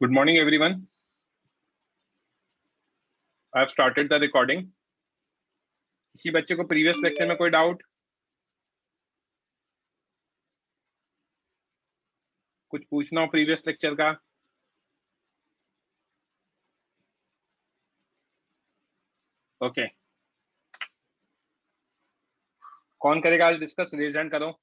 Good morning, everyone. I have started the recording. किसी बच्चे को प्रीवियस लेक्चर में कोई डाउट? कुछ पूछना हो प्रीवियस लेक्चर का? ओके। कौन करेगा आज डिस्कस? रेज हैंड करो।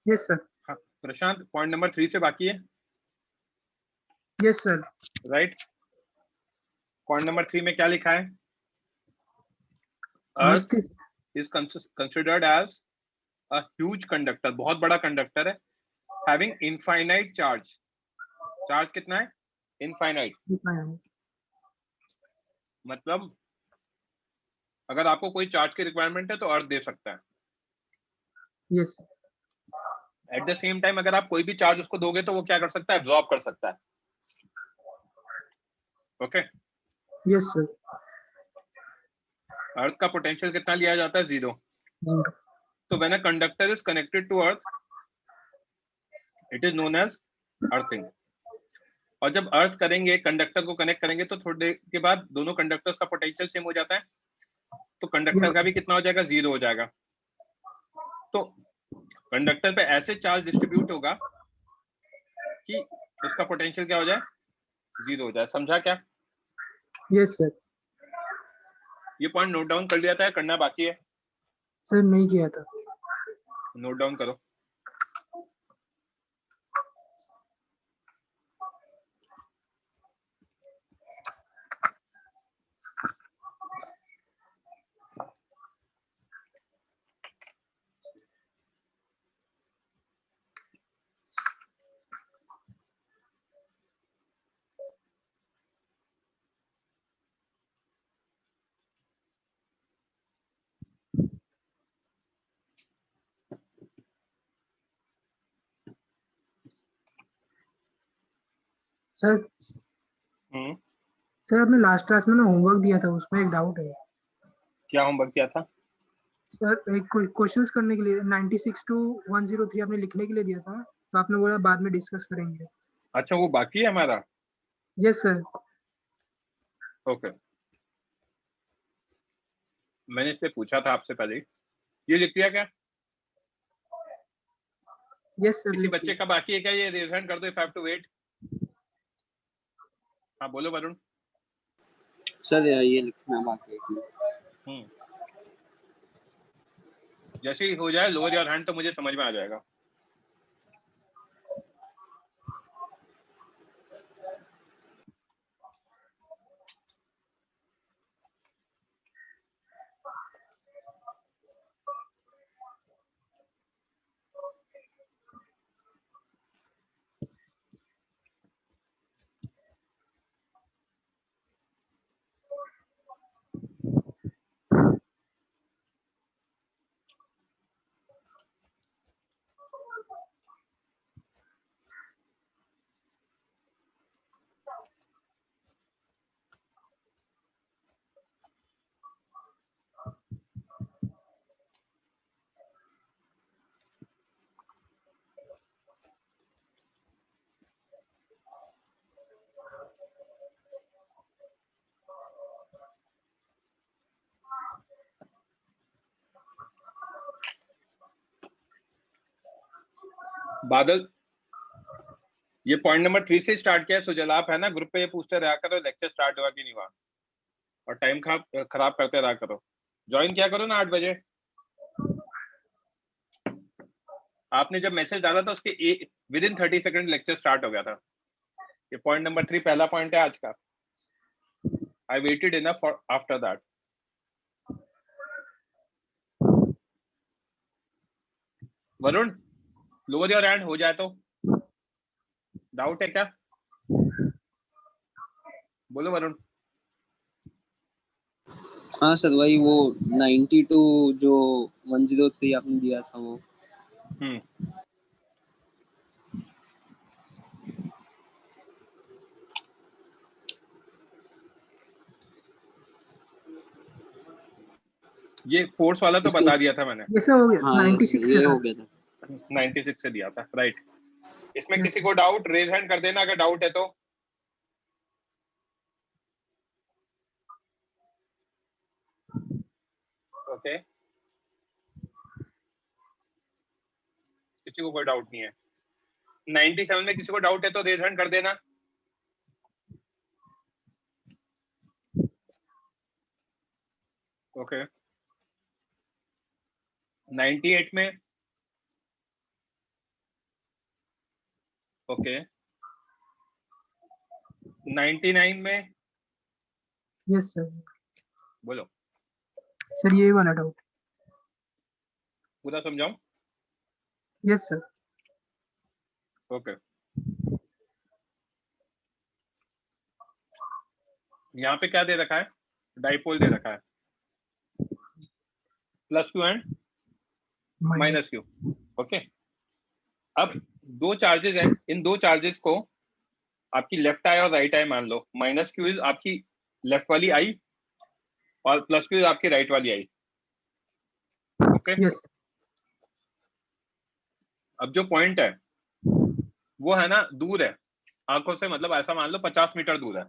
Yes sir. हाँ, प्रशांत पॉइंट नंबर 3 से बाकी है। Yes sir. Right. Point number 3 में क्या लिखा है? Earth is considered as a huge conductor, बहुत बड़ा कंडक्टर है, हैविंग इनफाइनाइट चार्ज। चार्ज कितना है? इनफाइनाइट। मतलब अगर आपको कोई चार्ज की रिक्वायरमेंट है तो अर्थ दे सकता है। Yes. At the same time अगर आप कोई भी चार्ज उसको दोगे तो वो क्या कर सकता है? एब्जॉर्ब कर सकता है। ओके। Yes sir. अर्थ का पोटेंशियल कितना लिया जाता है? 0। तो when a conductor is connected to earth it is known as earthing. और जब अर्थ करेंगे, कंडक्टर को कनेक्ट करेंगे तो थोड़ी देर के बाद दोनों कंडक्टर्स का पोटेंशियल सेम हो जाता है, तो कंडक्टर का भी कितना हो जाएगा? 0 हो जाएगा। तो कंडक्टर पे ऐसे चार्ज डिस्ट्रीब्यूट होगा कि उसका पोटेंशियल क्या हो जाए? 0 हो जाए। समझा क्या? Yes sir. ये पॉइंट नोट डाउन कर लिया था या करना बाकी है? सर नहीं किया था। नोट डाउन करो। सर सर आपने लास्ट क्लास में ना होमवर्क दिया था, उसमें एक डाउट है। क्या होमवर्क दिया था? सर एक क्वेश्चंस करने के लिए 96 to 103 आपने लिखने के लिए दिया था, तो आपने बोला बाद में डिस्कस करेंगे। अच्छा, वो बाकी है हमारा? Yes sir. ओके। मैंने इससे पूछा था आपसे पहले। ये लिख दिया क्या? Yes sir. किसी बच्चे का बाकी है क्या? ये रेज हैंड कर दो if I have to wait. हाँ बोलो वरुण। सर ये लिखना बाकी है। जैसे ही हो जाए लोअर योर हैंड तो मुझे समझ में आ जाएगा। बादल, ये पॉइंट नंबर 3 से स्टार्ट किया है। सुजल आप है ना ग्रुप पे, ये पूछते रहा करो लेक्चर स्टार्ट हुआ कि नहीं हुआ, और टाइम खराब करते रहा करो। ज्वाइन किया करो ना 8 बजे। आपने जब मैसेज डाला था उसके with in 30 second lecture start हो गया था। ये पॉइंट नंबर 3 पहला पॉइंट है आज का। I waited enough for after that. Varun, lower your hand हो जाए तो। डाउट है क्या? बोलो वरुण। हाँ सर, वही वो 92 जो 103 आपने दिया था वो। ये फोर्स वाला तो इसके- बता दिया था मैंने, ये सब हो गया, हाँ 96 ये से हो था। गया था। 96 से दिया था, राइट। इसमें Yes, किसी sir. को डाउट, रेज हैंड कर देना अगर डाउट है तो। ओके, किसी को कोई डाउट नहीं है। 97 में किसी को डाउट है तो रेज हैंड कर देना। ओके, 98 में, ओके, 99 में, Yes, sir. बोलो, सर ये वाला डाउट। पूरा समझाऊं? Yes sir. ओके, यहाँ पे क्या दे रखा है? डाइपोल दे रखा है, plus Q and minus Q. Okay, अब दो चार्जेस हैं, इन दो चार्जेस को आपकी लेफ्ट आई और राइट आई मान लो। माइनस क्यू इज आपकी लेफ्ट वाली आई और प्लस क्यू इज आपकी राइट वाली आई। Okay, yes. अब जो पॉइंट है वो है ना दूर है आंखों से, मतलब ऐसा मान लो 50 मीटर दूर है।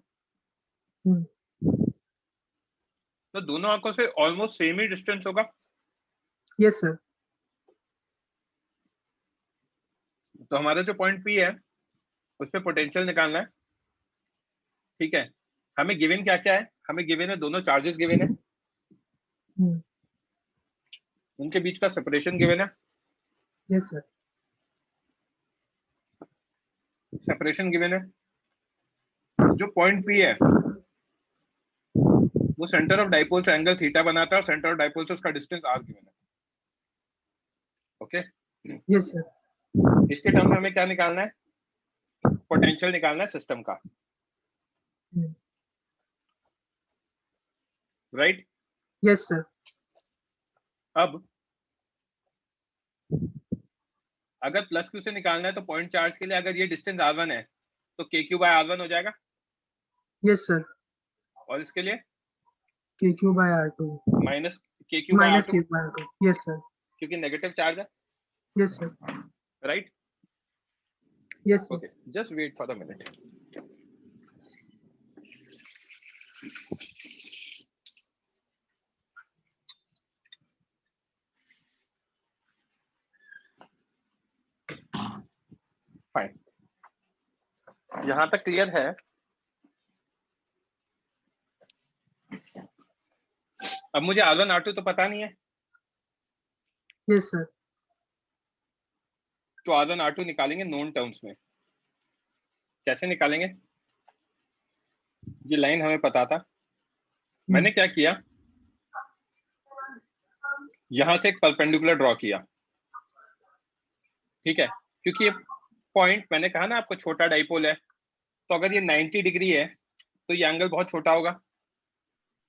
तो दोनों आंखों से ऑलमोस्ट सेम ही डिस्टेंस होगा। Yes sir. तो हमारा जो पॉइंट पी है उस पर पोटेंशियल निकालना है। ठीक है, हमें गिवन क्या क्या है? हमें गिवन है दोनों चार्जेस गिवन है, उनके बीच का सेपरेशन गिवन है। Yes sir. सेपरेशन गिवन है। जो पॉइंट पी है वो सेंटर ऑफ डाइपोल से एंगल थीटा बनाता है और सेंटर ऑफ डाइपोल से उसका डिस्टेंस आर गिवन है। Okay, yes sir. इसके टर्म में हमें क्या निकालना है? पोटेंशियल निकालना है सिस्टम का, राइट? Yes sir. अब अगर प्लस क्यू से निकालना है तो पॉइंट चार्ज के लिए अगर ये डिस्टेंस r1 है तो के क्यू बाय r1 हो जाएगा। Yes sir. और इसके लिए K Q by r2 minus K Q by minus r2 K by r2। Yes sir. क्योंकि नेगेटिव चार्ज है, yes sir. Right? Yes sir. Okay, just wait for the minute. Fine, यहां तक clear है? अब मुझे r1 r2 तो पता नहीं है, यस सर। तो r1 r2 निकालेंगे नोन टर्म्स में। कैसे निकालेंगे? ये लाइन हमें पता था, मैंने क्या किया, यहां से एक परपेंडिकुलर ड्रॉ किया। ठीक है, क्योंकि ये पॉइंट मैंने कहा ना आपको छोटा डाइपोल है, तो अगर ये 90 डिग्री है तो ये एंगल बहुत छोटा होगा।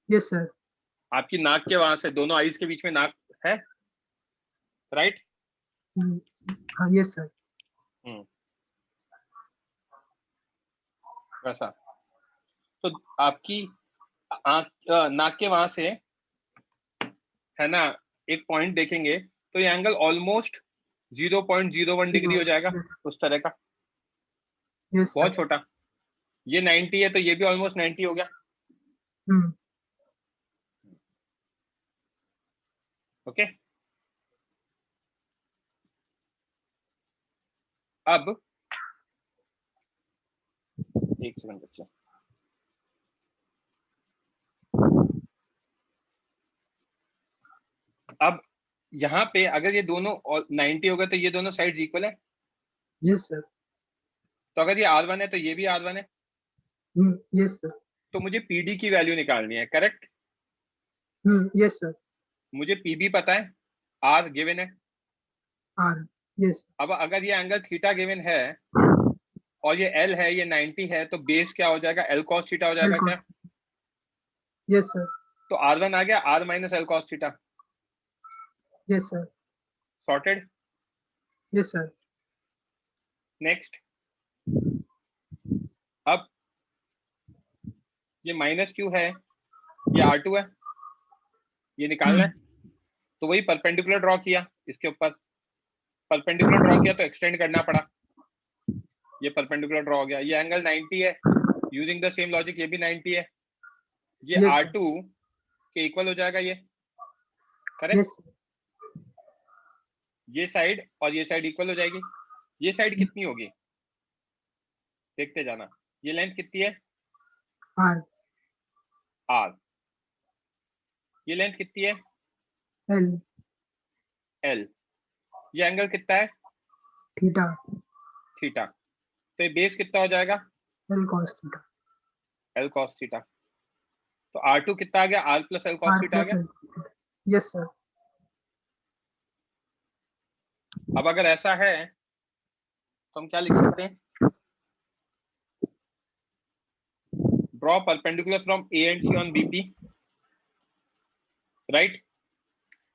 Yes sir. आपकी नाक के वहां से दोनों आईज के बीच में नाक है, राइट? हाँ यस सर। वैसा, तो आपकी नाक के वहां से है ना एक पॉइंट देखेंगे तो ये एंगल ऑलमोस्ट 0.01 डिग्री हो जाएगा, उस तरह का, यस बहुत सर। छोटा। ये 90 है तो ये भी ऑलमोस्ट 90 हो गया। ओके, अब एक सेकंड बच्चे, अब यहाँ पे अगर ये दोनों 90 हो गए तो ये दोनों साइड्स इक्वल है। Yes sir. तो अगर ये R1 है तो ये भी R1 है, यस सर। तो मुझे PD की वैल्यू निकालनी है, करेक्ट? Yes sir. मुझे PB पता है, R गिवन है। आर। यस। अब अगर ये एंगल थीटा गिवन है और ये L है, ये 90 है, तो बेस क्या हो जाएगा? L cos थीटा हो जाएगा क्या? Yes sir. तो R1 आ गया, R minus L cos theta. Yes sir. Sorted. Yes sir. Next, अब ये माइनस क्यू है, ये R2 है, ये निकालना है। तो वही परपेंडिकुलर ड्रॉ किया, इसके ऊपर परपेंडिकुलर ड्रॉ किया तो एक्सटेंड करना पड़ा, ये परपेंडिकुलर ड्रॉ हो गया, ये एंगल 90 है, यूजिंग द सेम लॉजिक ये भी 90 है, ये Yes, R2 के इक्वल हो जाएगा ये, करेक्ट? yes, ये साइड और ये साइड इक्वल हो जाएगी। ये साइड कितनी होगी देखते जाना, ये लेंथ कितनी है R, R, ये लेंथ कितनी है L, L, ये एंगल कितना है theta, थीटा, तो ये बेस कितना हो जाएगा L cos theta, L cos theta, तो R2 कितना आ गया R plus L cos R theta आ plus गया। L cos theta. Yes, sir. अब अगर ऐसा है तो हम क्या लिख सकते हैं, draw perpendicular from A and C on BP, right?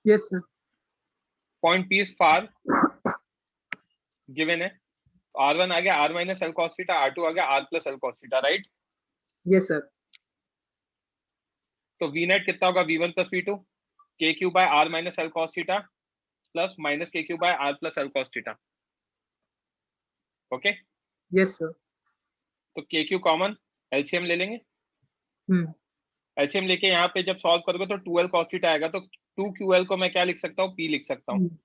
Yes, sir. Point P is far given है, R1 आ गया R minus L cos theta, R2 आ गया R plus L cos theta, right? Yes, sir. तो V net कितना होगा V1 plus V2, KQ by R minus L cos theta plus minus KQ by R plus L cos theta, okay? Yes, sir. तो KQ common, LCM ले लेंगे, Hmm. LCM लेके यहाँ पे जब सॉल्व करोगे तो 2L cos theta आएगा, तो 2QL को मैं क्या लिख सकता हूँ P लिख सकता हूँ, Hmm.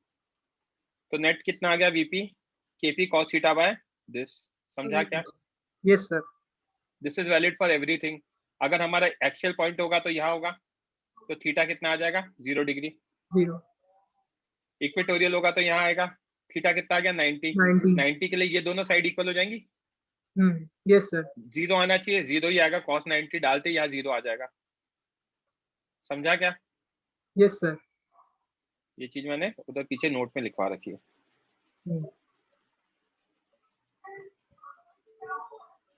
तो नेट कितना आ गया VP KP cos theta by this, समझा क्या? Yes, sir. This is valid for everything. अगर हमारा एक्चुअल पॉइंट होगा तो यहाँ होगा, तो थीटा कितना आ जाएगा 0 डिग्री, 0, इक्वेटोरियल होगा तो यहाँ आएगा, थीटा कितना आ गया 90, 90. 90 के लिए ये दोनों साइड इक्वल हो जाएंगी, Hmm. Yes, sir. 0 आना चाहिए, 0 ही आएगा, cos 90 डालते यहाँ 0 आ जाएगा, समझा क्या? Yes, sir. ये चीज मैंने उधर पीछे नोट में लिखवा रखी है, Hmm.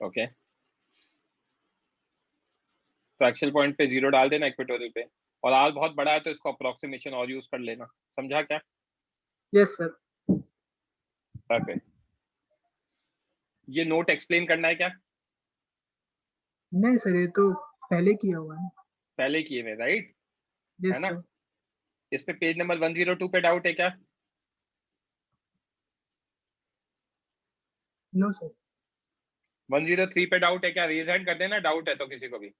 ओके? तो एक्चुअल पॉइंट पे 0 डाल देना इक्वेटोरियल पे, और आर बहुत बड़ा है तो इसको अप्रोक्सीमेशन और यूज कर लेना, समझा क्या? Yes, sir. ओके, ये नोट एक्सप्लेन करना है क्या? नहीं सर, ये तो पहले किया हुआ है. पहले किए हुए, राइट? Yes, है ना? sir. इस पे पेज नंबर 102 पे डाउट है क्या? No, sir. 103 पे डाउट है क्या? रेज हैंड कर देना डाउट है तो किसी को भी।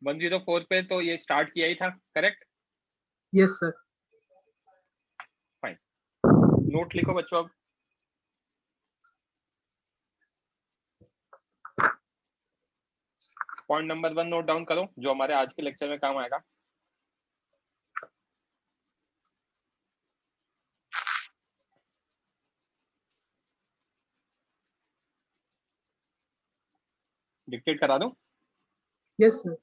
104 पे तो ये स्टार्ट किया ही था, correct? Yes, sir. Fine, note लिखो बच्चों अब। पॉइंट नंबर 1 नोट डाउन करो जो हमारे आज के लेक्चर में काम आएगा। डिक्टेट करा दूं? Yes, sir.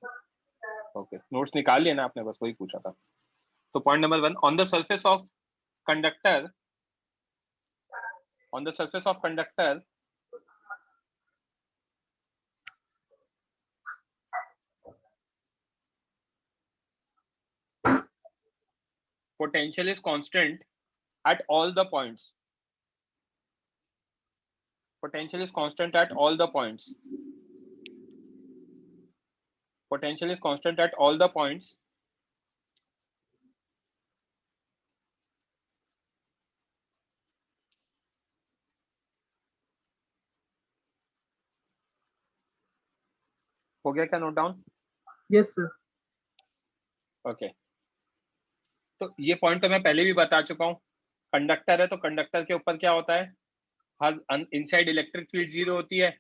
ओके, नोट्स निकाल लिया ना आपने, बस वही पूछा था। तो point number 1, on the surface of conductor, on the surface of conductor potential is constant at all the points, potential is constant at all the points, potential is constant at all the points हो गया क्या note down? Yes, sir. Okay, तो ये point तो मैं पहले भी बता चुका हूँ। कंडक्टर है तो कंडक्टर के ऊपर क्या होता है, हर इनसाइड इलेक्ट्रिक फील्ड 0 होती है,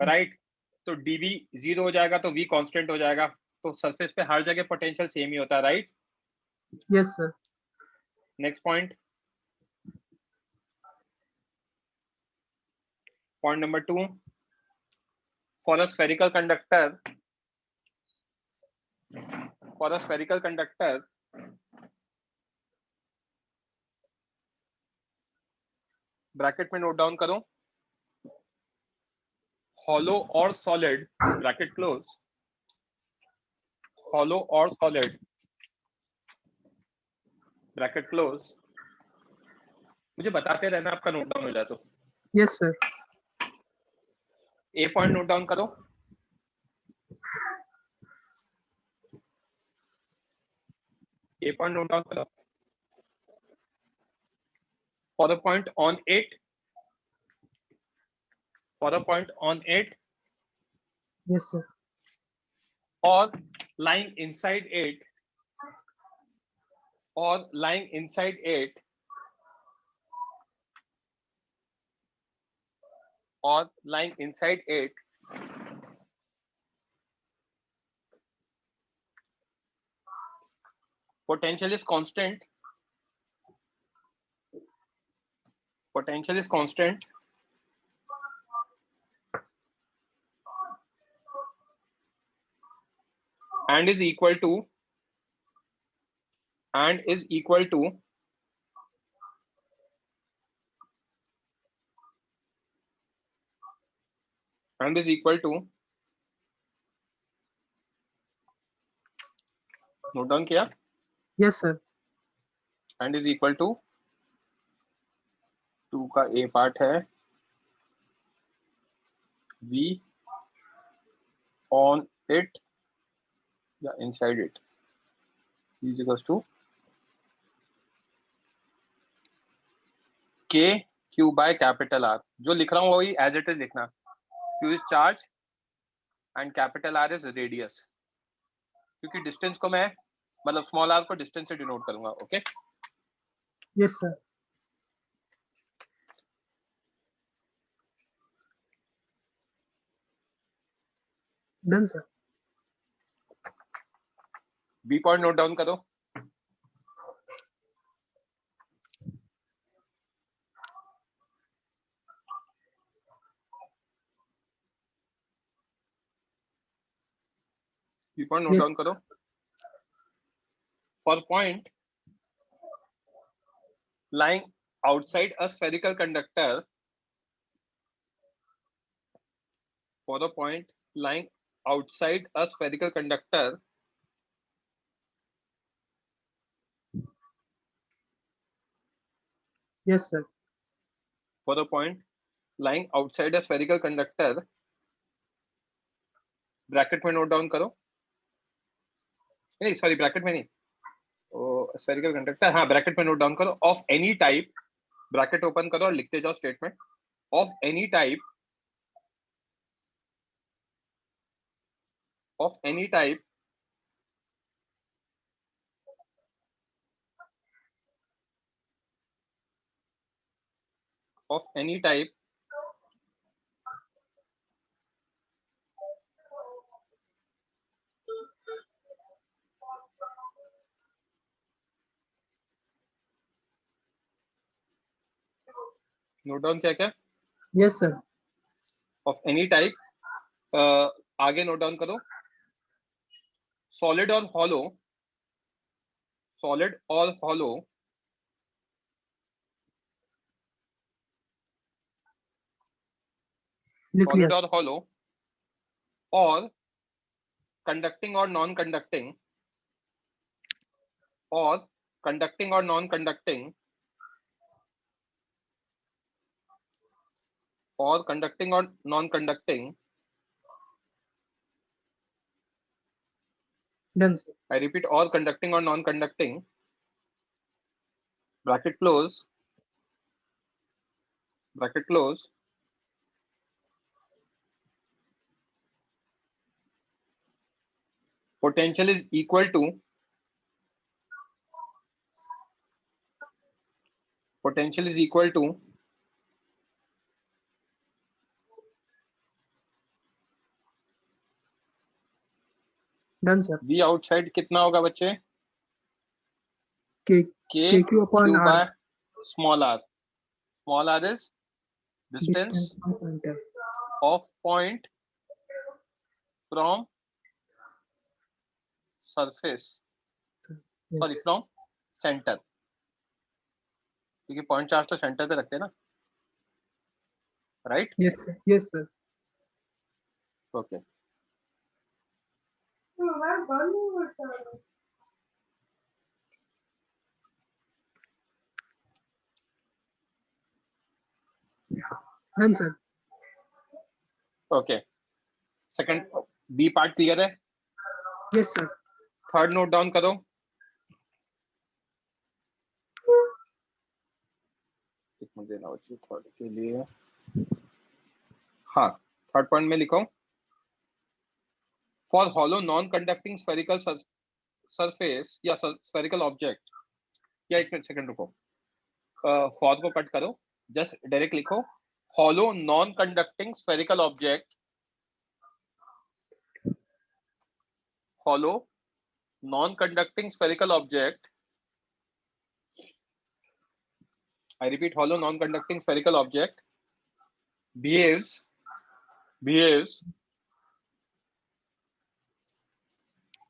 राइट? तो dv 0 हो जाएगा तो v कांस्टेंट हो जाएगा, तो सरफेस पे हर जगह पोटेंशियल सेम ही होता है, right? Yes, sir. Next point, point number 2, for a spherical conductor, for a spherical conductor bracket में नोट डाउन करो, हॉलो और सॉलिड, ब्रैकेट क्लोज, हॉलो और सॉलिड, ब्रैकेट क्लोज, मुझे बताते रहना आपका नोट डाउन हो जाए तो। Yes, sir. ए पॉइंट नोट डाउन करो, A point note down करो. For the point on it. For the point on it. Yes, sir. Or lying inside it. Or lying inside it. Or lying inside it. Potential is constant. Potential is constant. And is equal to. And is equal to. And is equal to. Note down किया. Yes, sir. And is equal to 2 का A part है V on it या inside it is equals to K Q by capital R. जो लिख रहा हूँ वही as it is लिखना. Q is charge and capital R is radius. क्योंकि distance को मैं मतलब small r को distance से denote करूंगा. Okay. Yes, sir. Done, sir. B point note down करो. B point note Yes. down करो. For point lying outside a spherical conductor. For the point lying outside a spherical conductor. Yes, sir. For the point lying outside a spherical conductor. Bracket में note down करो. नहीं sorry bracket में नहीं. Spherical conductor हाँ bracket में note down करो. Of any type. Bracket open करो और लिखते जाओ statement. Of any type. Of any type. Of any type. Note down क्या क्या. Yes, sir. Of any type. आगे नोट डाउन करो. सॉलिड और हॉलो. सॉलिड और हॉलो. लिख सॉलिड लिया. और हॉलो. और कंडक्टिंग और नॉन कंडक्टिंग. और कंडक्टिंग और नॉन कंडक्टिंग. और कंडक्टिंग और non conducting. Done, sir. I repeat, all conducting or non-conducting. Bracket close. Bracket close. Potential is equal to. Potential is equal to. Done, sir. V outside कितना होगा बच्चे? K K Q upon Q R. by small r. Small r is distance Distance from pointer. of point from surface. Sorry, Yes. from center. क्योंकि point charge तो centre पे रखते हैं ना. Right? Yes, sir. Yes, sir. Okay. Done, sir. Okay. Second B part clear है. Yes, sir. Third note down करो. मुझे ना बच्चों थर्ड के लिए, हाँ थर्ड पॉइंट में लिखो for hollow non conducting spherical surface या स्फेरिकल ऑब्जेक्ट, या एक सेकंड रुको, फॉर को कट करो, जस्ट डायरेक्ट लिखो hollow non conducting spherical object, hollow non-conducting spherical object, I repeat, hollow non-conducting spherical object behaves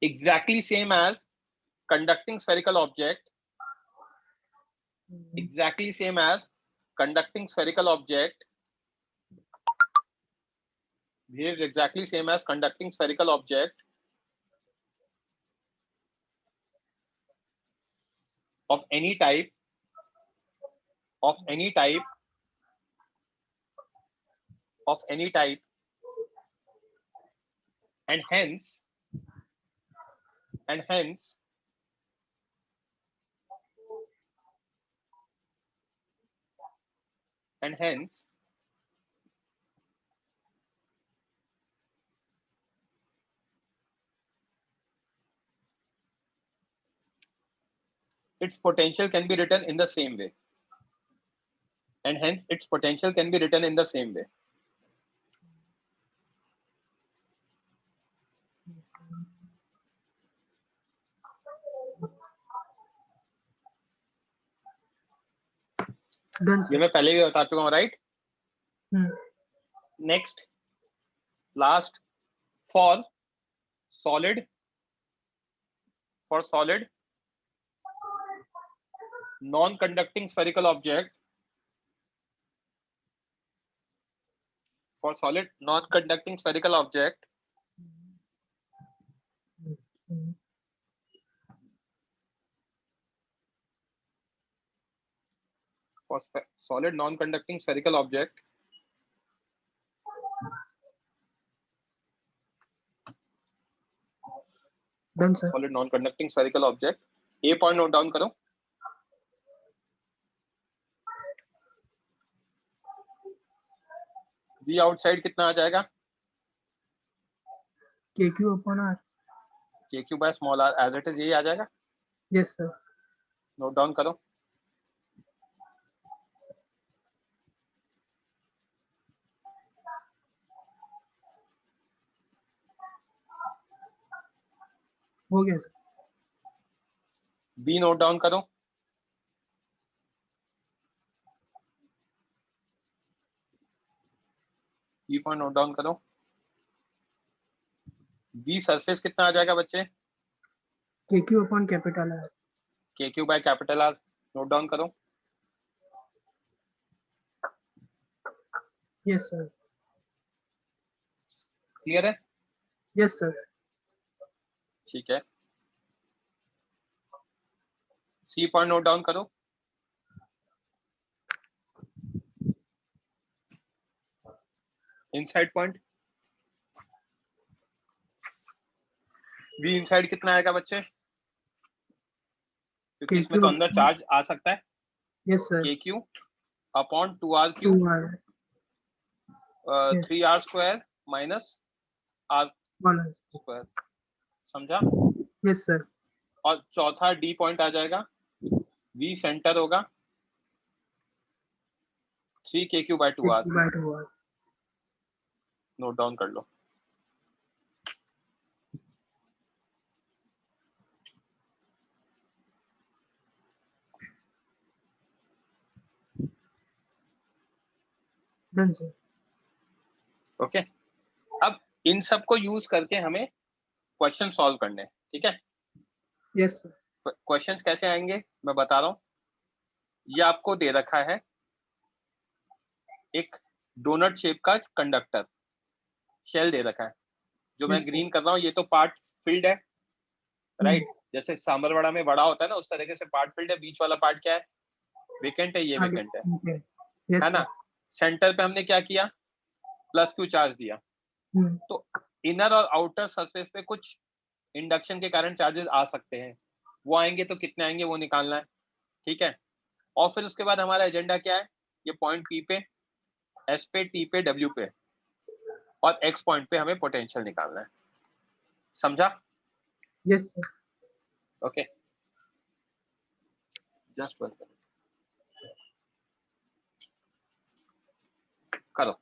exactly same as conducting spherical object, exactly same as conducting spherical object, behaves exactly same as conducting spherical object of any type, of any type, of any type, and hence its potential can be written in the same way, and hence its potential can be written in the same way. Done ये sir. मैं पहले भी बता चुका हूँ, right? Next last, for solid non-conducting spherical object, for solid non-conducting spherical object for solid non-conducting spherical object done sir. solid non-conducting spherical object, A point note down करो, v outside कितना आ जाएगा? KQ upon R। KQ by small r as it is, यही आ जाएगा। Yes sir. Note down करो, हो गया सर। b नोट डाउन करो, b पॉइंट नोट डाउन करो, v सरफेस कितना आ जाएगा बच्चे? KQ upon capital R। KQ by capital R, note down करो। Yes sir. क्लियर है? Yes sir. ठीक है, सी पॉइंट नोट डाउन करो, इनसाइड पॉइंट, वी इनसाइड कितना आएगा बच्चे? क्योंकि इसमें तो अंदर चार्ज आ सकता है। Yes sir. KQ upon 2R cube 3R square minus R square, समझा? Yes sir. और चौथा D पॉइंट आ जाएगा, V सेंटर होगा 3KQ by 2R, note down कर लो। Done sir. ओके, अब इन सब को यूज करके हमें क्वेश्चन सॉल्व करने हैं, ठीक है? Yes sir. क्वेश्चंस कैसे आएंगे मैं बता रहा हूँ। ये आपको दे रखा है एक डोनट शेप का कंडक्टर, शेल दे रखा है, जो मैं ग्रीन कर रहा हूँ, ये तो पार्ट फिल्ड है, राइट? जैसे सांबर वड़ा में वड़ा होता है ना, उस तरीके से पार्ट फिल्ड है। बीच वाला पार्ट क्या है? वेकेंट है, ये वेकेंट है ना? सेंटर पे हमने क्या किया? प्लस क्यू चार्ज दिया। तो इनर और आउटर सरफेस पे कुछ इंडक्शन के कारण चार्जेस आ सकते हैं, वो आएंगे तो कितने आएंगे वो निकालना है, ठीक है? और फिर उसके बाद हमारा एजेंडा क्या है? ये पॉइंट P पे, S पे, T पे, W पे और X पॉइंट पे हमें पोटेंशियल निकालना है। समझा? Yes sir. Okay, just one करो।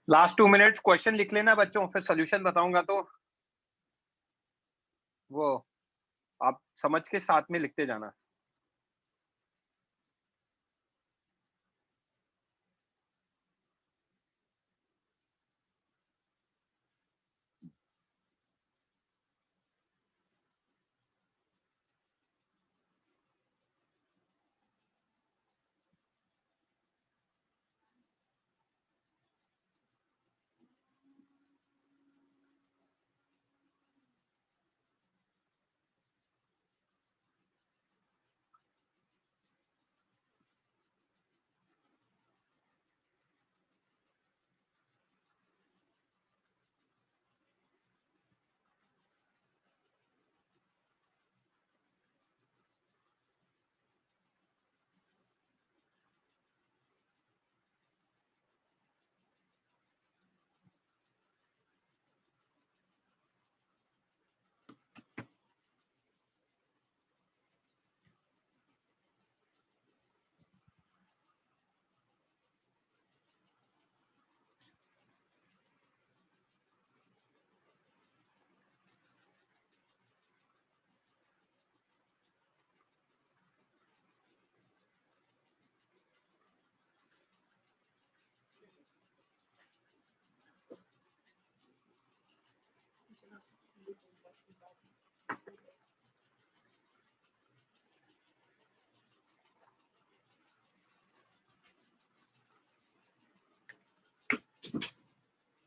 लास्ट 2 मिनट्स क्वेश्चन लिख लेना बच्चों, फिर सोल्यूशन बताऊंगा तो वो आप समझ के साथ में लिखते जाना।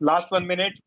Last 1 minute.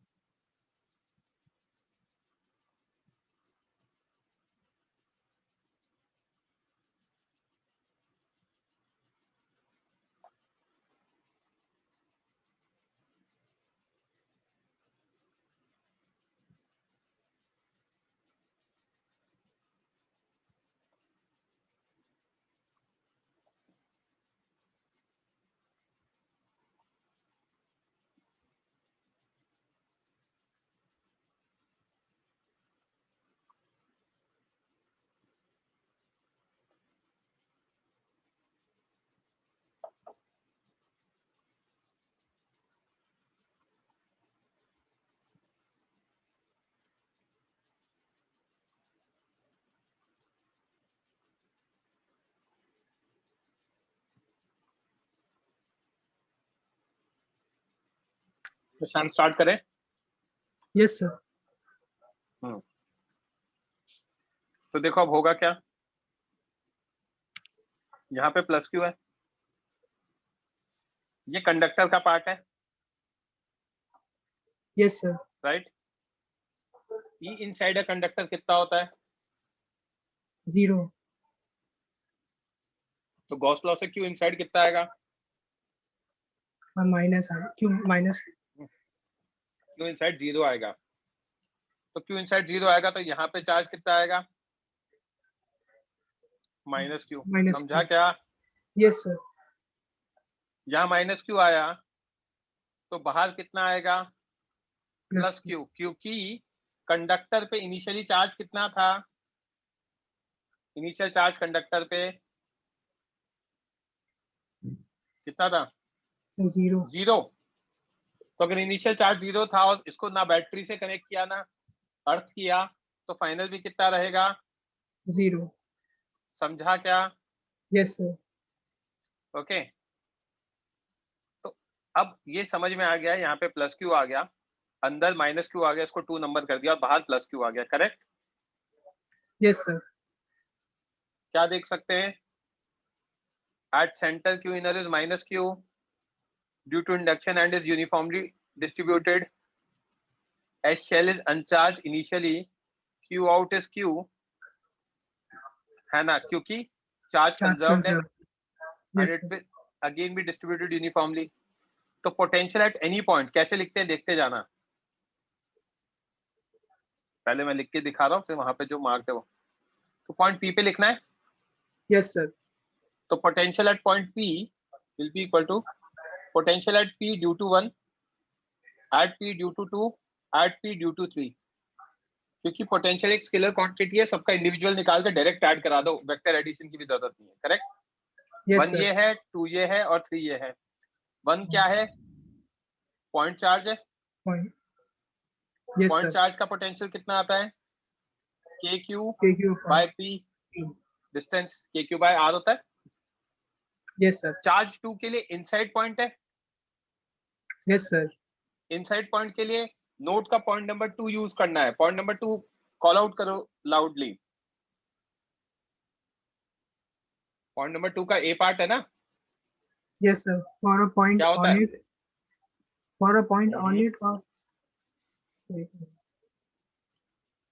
प्रशांत स्टार्ट करें। Yes sir. तो देखो अब होगा क्या, यहाँ पे प्लस क्यू है, ये कंडक्टर का पार्ट है, yes sir. Right. E inside a conductor कितना होता है? 0। तो गॉस लॉ से क्यू इनसाइड कितना आएगा? माइनस है, क्यों माइनस? क्यू इनसाइड 0 आएगा। तो क्यू इनसाइड 0 आएगा तो यहाँ पे चार्ज कितना आएगा? Minus Q. माइनस समझा क्या? Yes sir. यहाँ माइनस क्यू आया तो बाहर कितना आएगा? प्लस क्यू, क्योंकि कंडक्टर पे इनिशियली चार्ज कितना था? इनिशियल चार्ज कंडक्टर पे कितना था? 0। 0। तो अगर इनिशियल चार्ज 0 था और इसको ना बैटरी से कनेक्ट किया ना अर्थ किया तो फाइनल भी कितना रहेगा? 0। समझा क्या? Yes sir. ओके। तो अब ये समझ में आ गया, यहाँ पे प्लस क्यू आ गया, अंदर माइनस क्यू आ गया, इसको 2 नंबर कर दिया और बाहर प्लस क्यू आ गया, करेक्ट? Yes sir. क्या देख सकते हैं? At centre Q inner is minus Q due to induction and is uniformly distributed as shell is uncharged initially, q out is q, है ना, क्योंकि चार्ज कंजर्व्ड है and yes it sir. will again be distributed uniformly. तो potential at any point कैसे लिखते हैं देखते जाना, पहले मैं लिख के दिखा रहा हूँ फिर वहां पे जो मार्क है वो, तो पॉइंट पी पे लिखना है। Yes sir. तो potential at point P will be equal to potential at P due to 1 at P due to 2 at P due to 3, क्योंकि पोटेंशियल एक स्केलर क्वांटिटी है, सबका इंडिविजुअल निकाल के डायरेक्ट ऐड करा दो, वेक्टर एडिशन की भी जरूरत नहीं है, करेक्ट? यस 1 ये है, 2 ये है और 3 ये है। 1 क्या है? पॉइंट चार्ज है। Point. Yes point sir. Charge का पोटेंशियल कितना आता है? के Q KQ by P, distance के क्यू बाय आर होता है। Yes sir. चार्ज 2 के लिए इनसाइड पॉइंट है, यस सर। इनसाइड पॉइंट के लिए नोट का पॉइंट नंबर 2 यूज करना है। पॉइंट नंबर 2 कॉल आउट करो लाउडली। पॉइंट नंबर 2 का ए पार्ट है ना? Yes sir. For a point क्या होता ऑन है? It, for a point on it और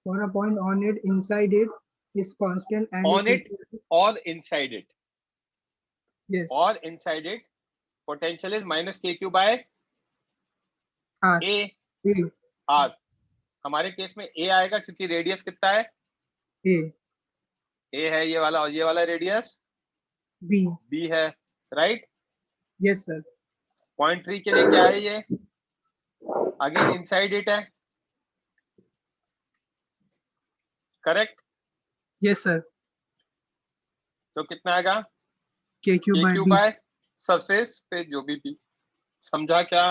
for a point on it inside it is constant and on is it equal to और inside it, yes और inside it potential is minus K Q by r A a R. हमारे case में A आएगा क्योंकि radius कितना है? a ए है ये वाला, और ये वाला रेडियस b बी है, राइट? yes sir पॉइंट 3 के लिए क्या है ये? अगेन इनसाइड इट है, करेक्ट? yes sir तो कितना आएगा? kq के by Q b by surface पे जो भी पी। समझा क्या?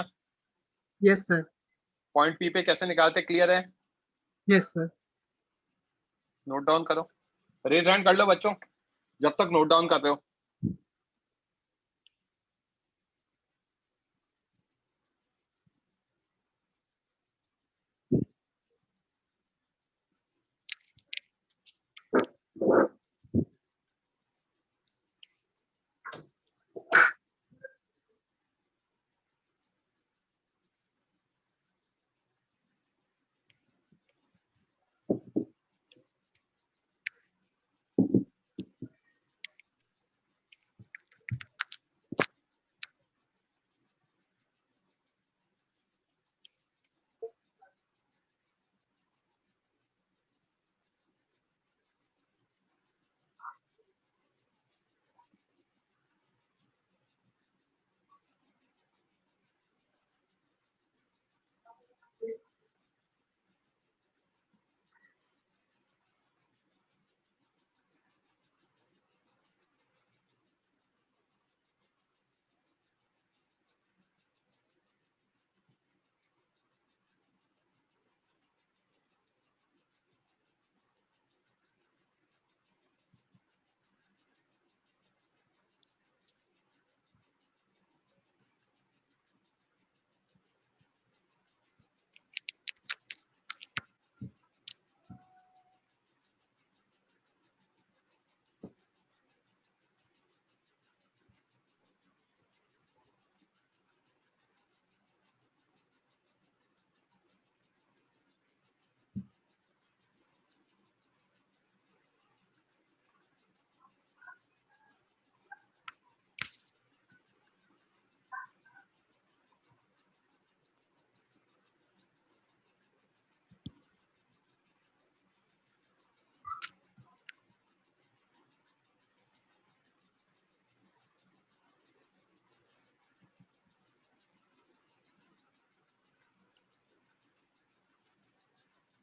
yes sir पॉइंट पी पे कैसे निकालते, क्लियर है? yes sir नोट डाउन करो, रेज हैंड कर लो बच्चों जब तक नोट डाउन कर रहे हो।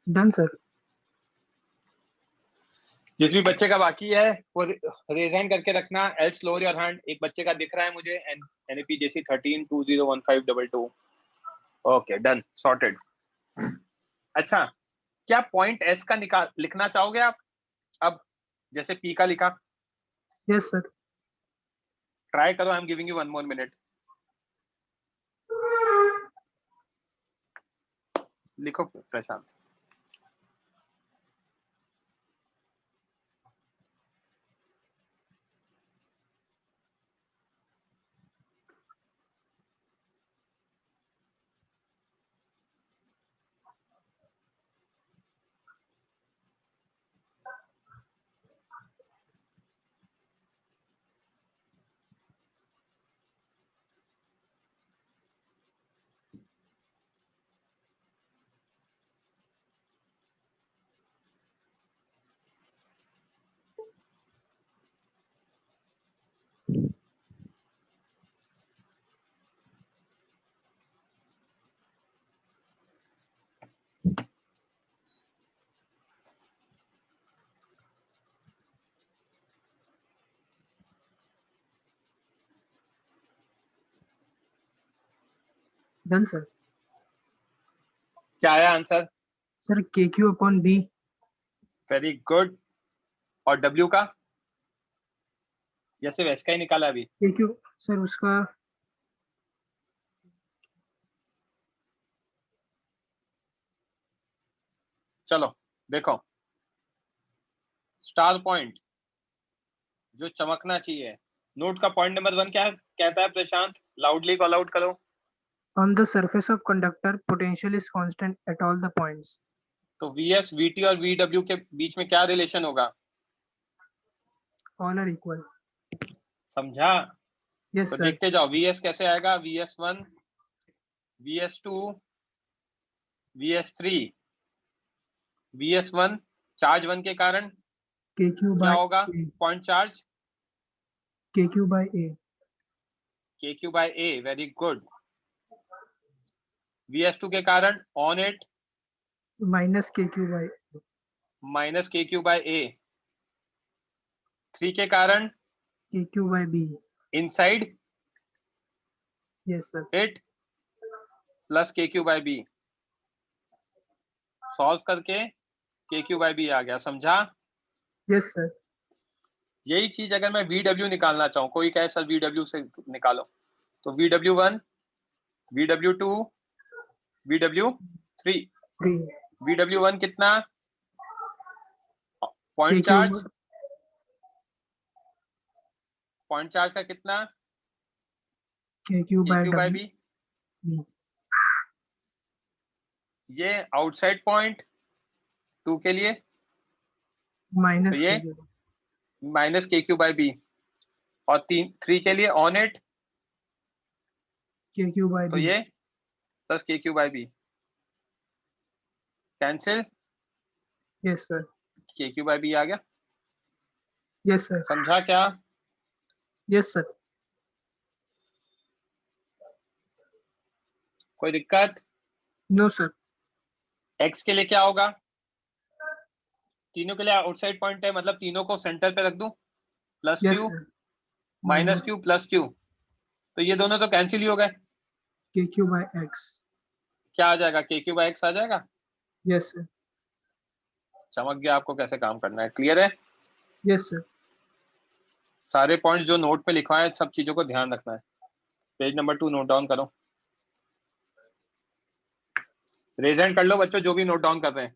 Done sir. जिस भी बच्चे का बाकी है वो रेज हैंड करके रखना, एल्स लोअर योर हैंड। एक बच्चे का दिख रहा है मुझे, NAP JC 13201522। Okay done, sorted. अच्छा, क्या पॉइंट एस का लिखना चाहोगे आप अब, जैसे पी का लिखा? Yes sir. ट्राई करो, I am giving you 1 more minute। लिखो प्रशांत। Done sir. क्या आया answer? Sir KQ/B। Very good. और डब्ल्यू का जैसे वैसे का ही निकाला अभी। KQ सर उसका चलो देखो, स्टार पॉइंट जो चमकना चाहिए, नोट का पॉइंट नंबर 1 क्या कहता है प्रशांत? लाउडली कॉल आउट करो। on the surface of conductor potential is constant at all the points। तो VS VT और VW के बीच में क्या रिलेशन होगा? all are equal। समझा? यस तो सर। देखते जाओ, VS कैसे आएगा? VS1 VS2 VS3 VS1 charge 1 के कारण KQ क्या by होगा? A। Point charge KQ by A KQ by A। Very good. VS2 के कारण on it minus KQ by minus KQ by A। 3 के कारण KQ by B। Inside yes sir. It plus KQ by B। Solve करके KQ by B आ गया। समझा? Yes sir. यही चीज अगर मैं VW निकालना चाहूँ, कोई कहे सर VW से निकालो, तो VW1 VW2 VW3। 3 VW1 कितना? Point KQ charge, point charge का कितना? KQ by KQ by W B। B ये आउटसाइड पॉइंट 2 के लिए, तो minus ये KQ minus KQ by B। और 3 के लिए ऑन इट, KQ by तो B। ये plus KQ by B। Cancel, yes sir. KQ by B आ गया। Yes sir. समझा क्या? Yes sir. कोई दिक्कत? No sir. X के लिए क्या होगा? तीनों के लिए आउटसाइड पॉइंट है, मतलब तीनों को सेंटर पे रख दूं, plus yes Q sir. Minus Q plus Q, तो ये दोनों तो कैंसिल ही हो गए। KQ by X। क्या आ जाएगा? KQ by X आ जाएगा। Yes sir. चमक गया आपको कैसे काम करना है, क्लियर है? Yes sir. सारे पॉइंट जो नोट पे लिखवाए सब चीजों को ध्यान रखना है। पेज नंबर 2 नोट डाउन करो। रेज हैंड कर लो बच्चों जो भी नोट डाउन कर रहे हैं।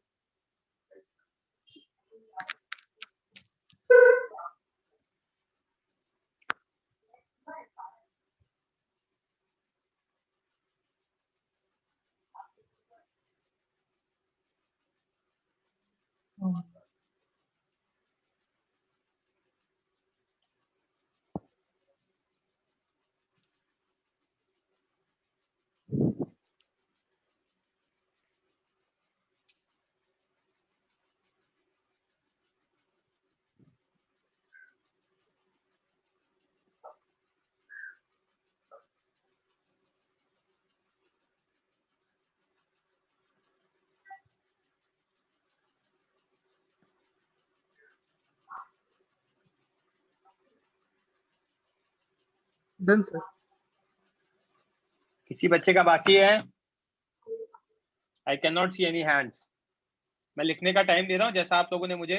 Done sir. किसी बच्चे का बाकी है? I can not see any hands. मैं लिखने का टाइम दे रहा हूं जैसा आप लोगों ने मुझे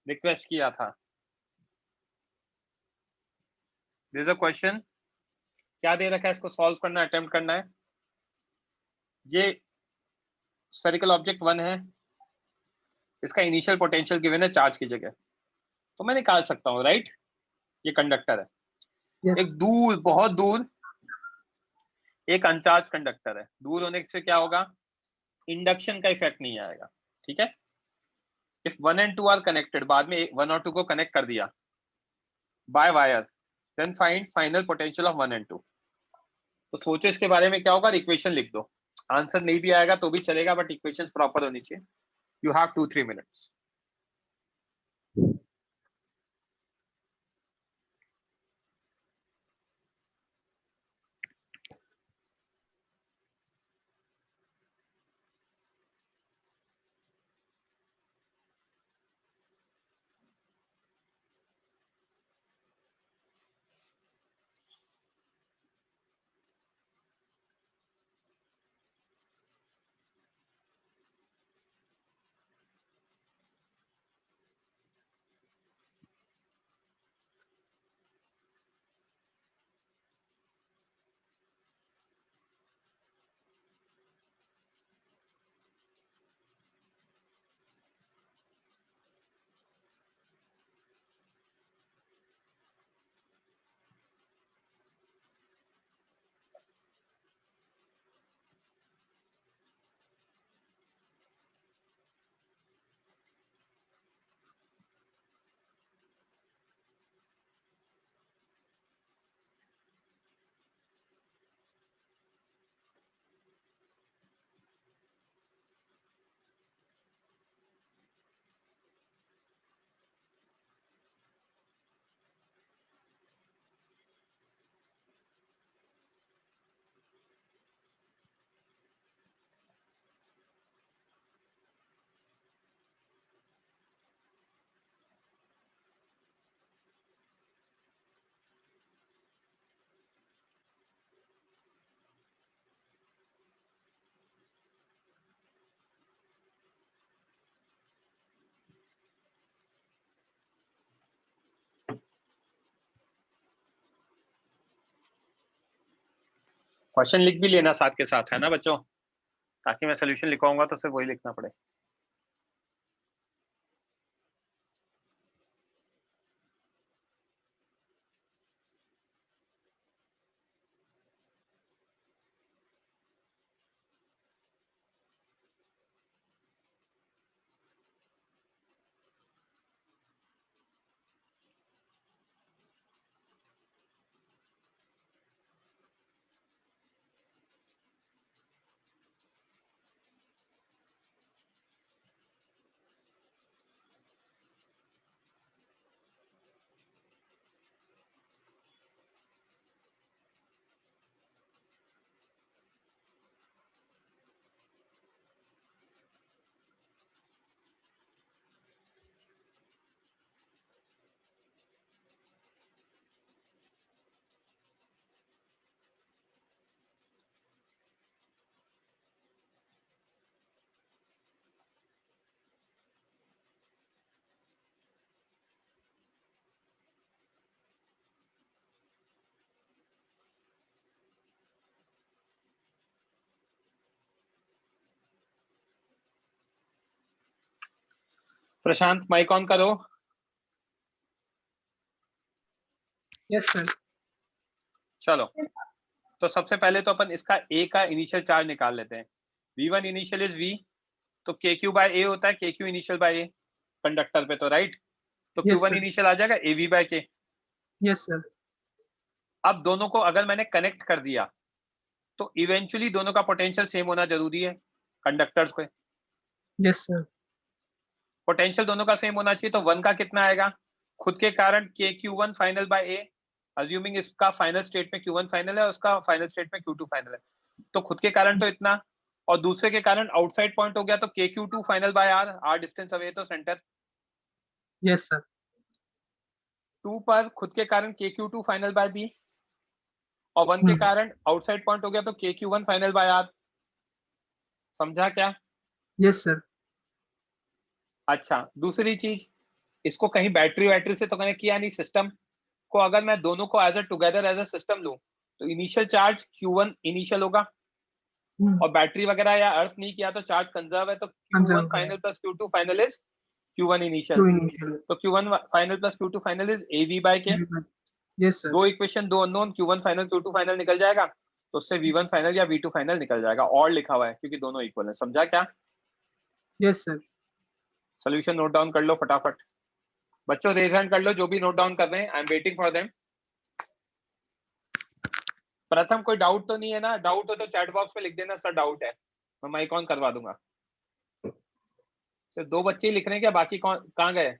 रिक्वेस्ट किया था। दिस इज अ क्वेश्चन, क्या दे रखा है, इसको सॉल्व करना अटेम्प्ट करना है। ये स्फेरिकल ऑब्जेक्ट 1 है, इसका इनिशियल पोटेंशियल गिवन है चार्ज की जगह, तो मैं निकाल सकता हूँ, राइट। ये कंडक्टर है, यस एक दूर, बहुत दूर एक अनचार्ज कंडक्टर है। दूर होने से क्या होगा, इंडक्शन का इफेक्ट नहीं आएगा, ठीक है। इफ 1 and 2 आर कनेक्टेड, बाद में 1 और 2 को कनेक्ट कर दिया by wire, then find final potential of 1 and 2। तो सोचो इसके बारे में क्या होगा, इक्वेशन लिख दो। आंसर नहीं भी आएगा तो भी चलेगा, बट इक्वेशंस प्रॉपर होनी चाहिए। You have 2-3 minutes. क्वेश्चन लिख भी लेना साथ के साथ, है ना बच्चों, ताकि मैं सोल्यूशन लिखाऊंगा तो सिर्फ वही लिखना पड़े। प्रशांत माइक ऑन करो। Yes sir. चलो, तो सबसे पहले तो अपन इसका ए का इनिशियल चार्ज निकाल लेते हैं। v1 इनिशियल इज v, तो kq बाय a होता है, kq initial by a conductor पे, तो राइट। तो यस q1 सर। इनिशियल आ जाएगा av by k। Yes sir. अब दोनों को अगर मैंने कनेक्ट कर दिया तो इवेंचुअली दोनों का पोटेंशियल सेम होना जरूरी है, कंडक्टर्स को। Yes sir. पोटेंशियल दोनों का सेम होना चाहिए, तो 1 का कितना आएगा, खुद के कारण kq1 final by a, assuming इसका फाइनल स्टेट में q1 फाइनल है, उसका फाइनल स्टेट में q2 फाइनल है, तो खुद के कारण तो इतना, और दूसरे के कारण आउटसाइड पॉइंट हो गया तो kq2 final by r distance away to centre. Yes sir. 2 पर खुद के कारण kq2 फाइनल बाय b, और 1 के कारण आउटसाइड पॉइंट हो गया, तो KQ1 फाइनल बाय R। समझा क्या? Yes sir. अच्छा, दूसरी चीज, इसको कहीं बैटरी वैटरी से तो कनेक्ट किया नहीं सिस्टम को। अगर मैं दोनों को as a together as a system लूं, तो इनिशियल चार्ज Q1 इनिशियल होगा, और बैटरी वगैरह या अर्थ नहीं किया तो चार्ज कंजर्व है, तो Q1 final plus Q2 final is Q1 initial. Two initial. तो Q1 final plus Q2 final is AV by K। Yes sir. दो इक्वेशन, दो unknown, Q1 final Q2 final निकल जाएगा, तो उससे V1 फाइनल या V2 फाइनल निकल जाएगा। और लिखा हुआ है क्योंकि दोनों इक्वल है। समझा क्या? Yes sir. Solution note down कर लो फटाफट। बच्चों रेज हैंड कर लो जो भी नोट डाउन कर रहे हैं, I am waiting for them. प्रथम, कोई डाउट तो नहीं है ना? डाउट हो तो चैट बॉक्स में लिख देना, सर डाउट है, मैं माइक ऑन करवा दूंगा। सिर्फ 2 बच्चे ही लिख रहे हैं क्या? बाकी कौन कहाँ गए?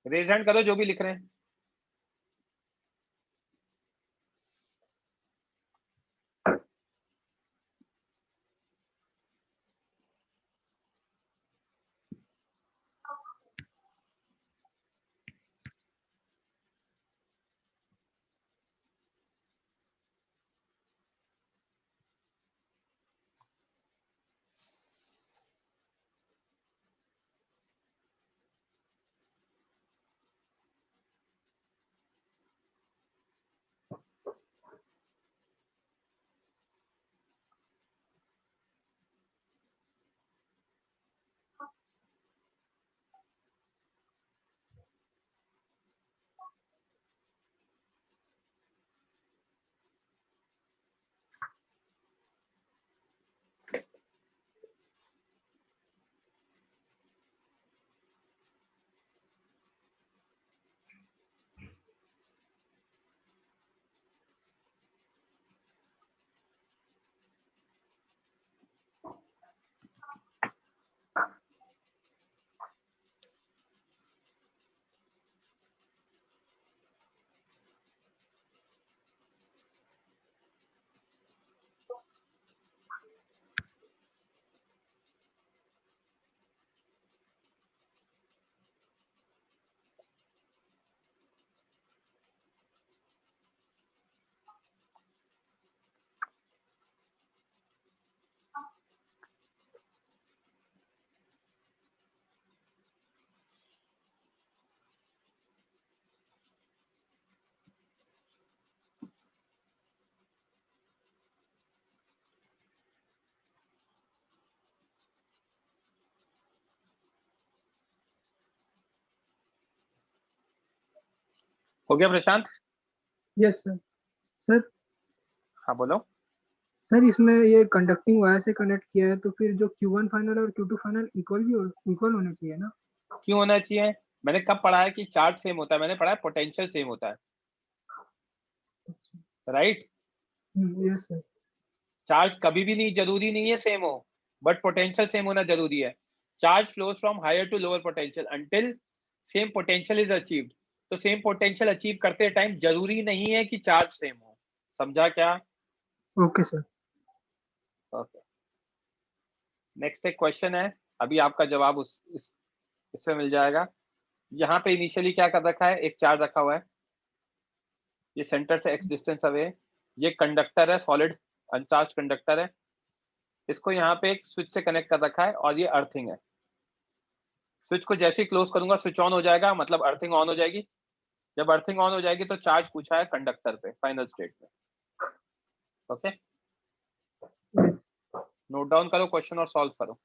रेज हैंड करो जो भी लिख रहे हैं। हो गया प्रशांत? Yes sir. सर हाँ बोलो। सर इसमें ये कंडक्टिंग वायर से कनेक्ट किया है, तो फिर जो Q1 फाइनल और Q2 फाइनल इक्वल होने चाहिए ना? क्यों होना चाहिए? मैंने कब पढ़ा है कि चार्ज सेम होता है? मैंने पढ़ा है पोटेंशियल सेम होता है, राइट? Yes sir. चार्ज कभी भी नहीं, जरूरी नहीं है सेम हो, बट पोटेंशियल सेम होना जरूरी है। Charge flows from higher to lower potential until same potential is achieved. तो सेम पोटेंशियल अचीव करते टाइम जरूरी नहीं है कि चार्ज सेम हो। समझा क्या? Okay sir. ओके, नेक्स्ट एक क्वेश्चन है, अभी आपका जवाब इससे मिल जाएगा। यहाँ पे इनिशियली क्या कर रखा है? एक चार्ज रखा हुआ है, ये सेंटर से x डिस्टेंस अवे, ये कंडक्टर है, सॉलिड अनचार्ज कंडक्टर है। इसको यहाँ पे एक स्विच से कनेक्ट कर रखा है, और ये अर्थिंग है। स्विच को जैसे ही क्लोज करूंगा स्विच ऑन हो जाएगा, मतलब अर्थिंग ऑन हो जाएगी। जब अर्थिंग ऑन हो जाएगी तो चार्ज पूछा है कंडक्टर पे फाइनल स्टेट में। ओके, नोट डाउन करो क्वेश्चन और सॉल्व करो।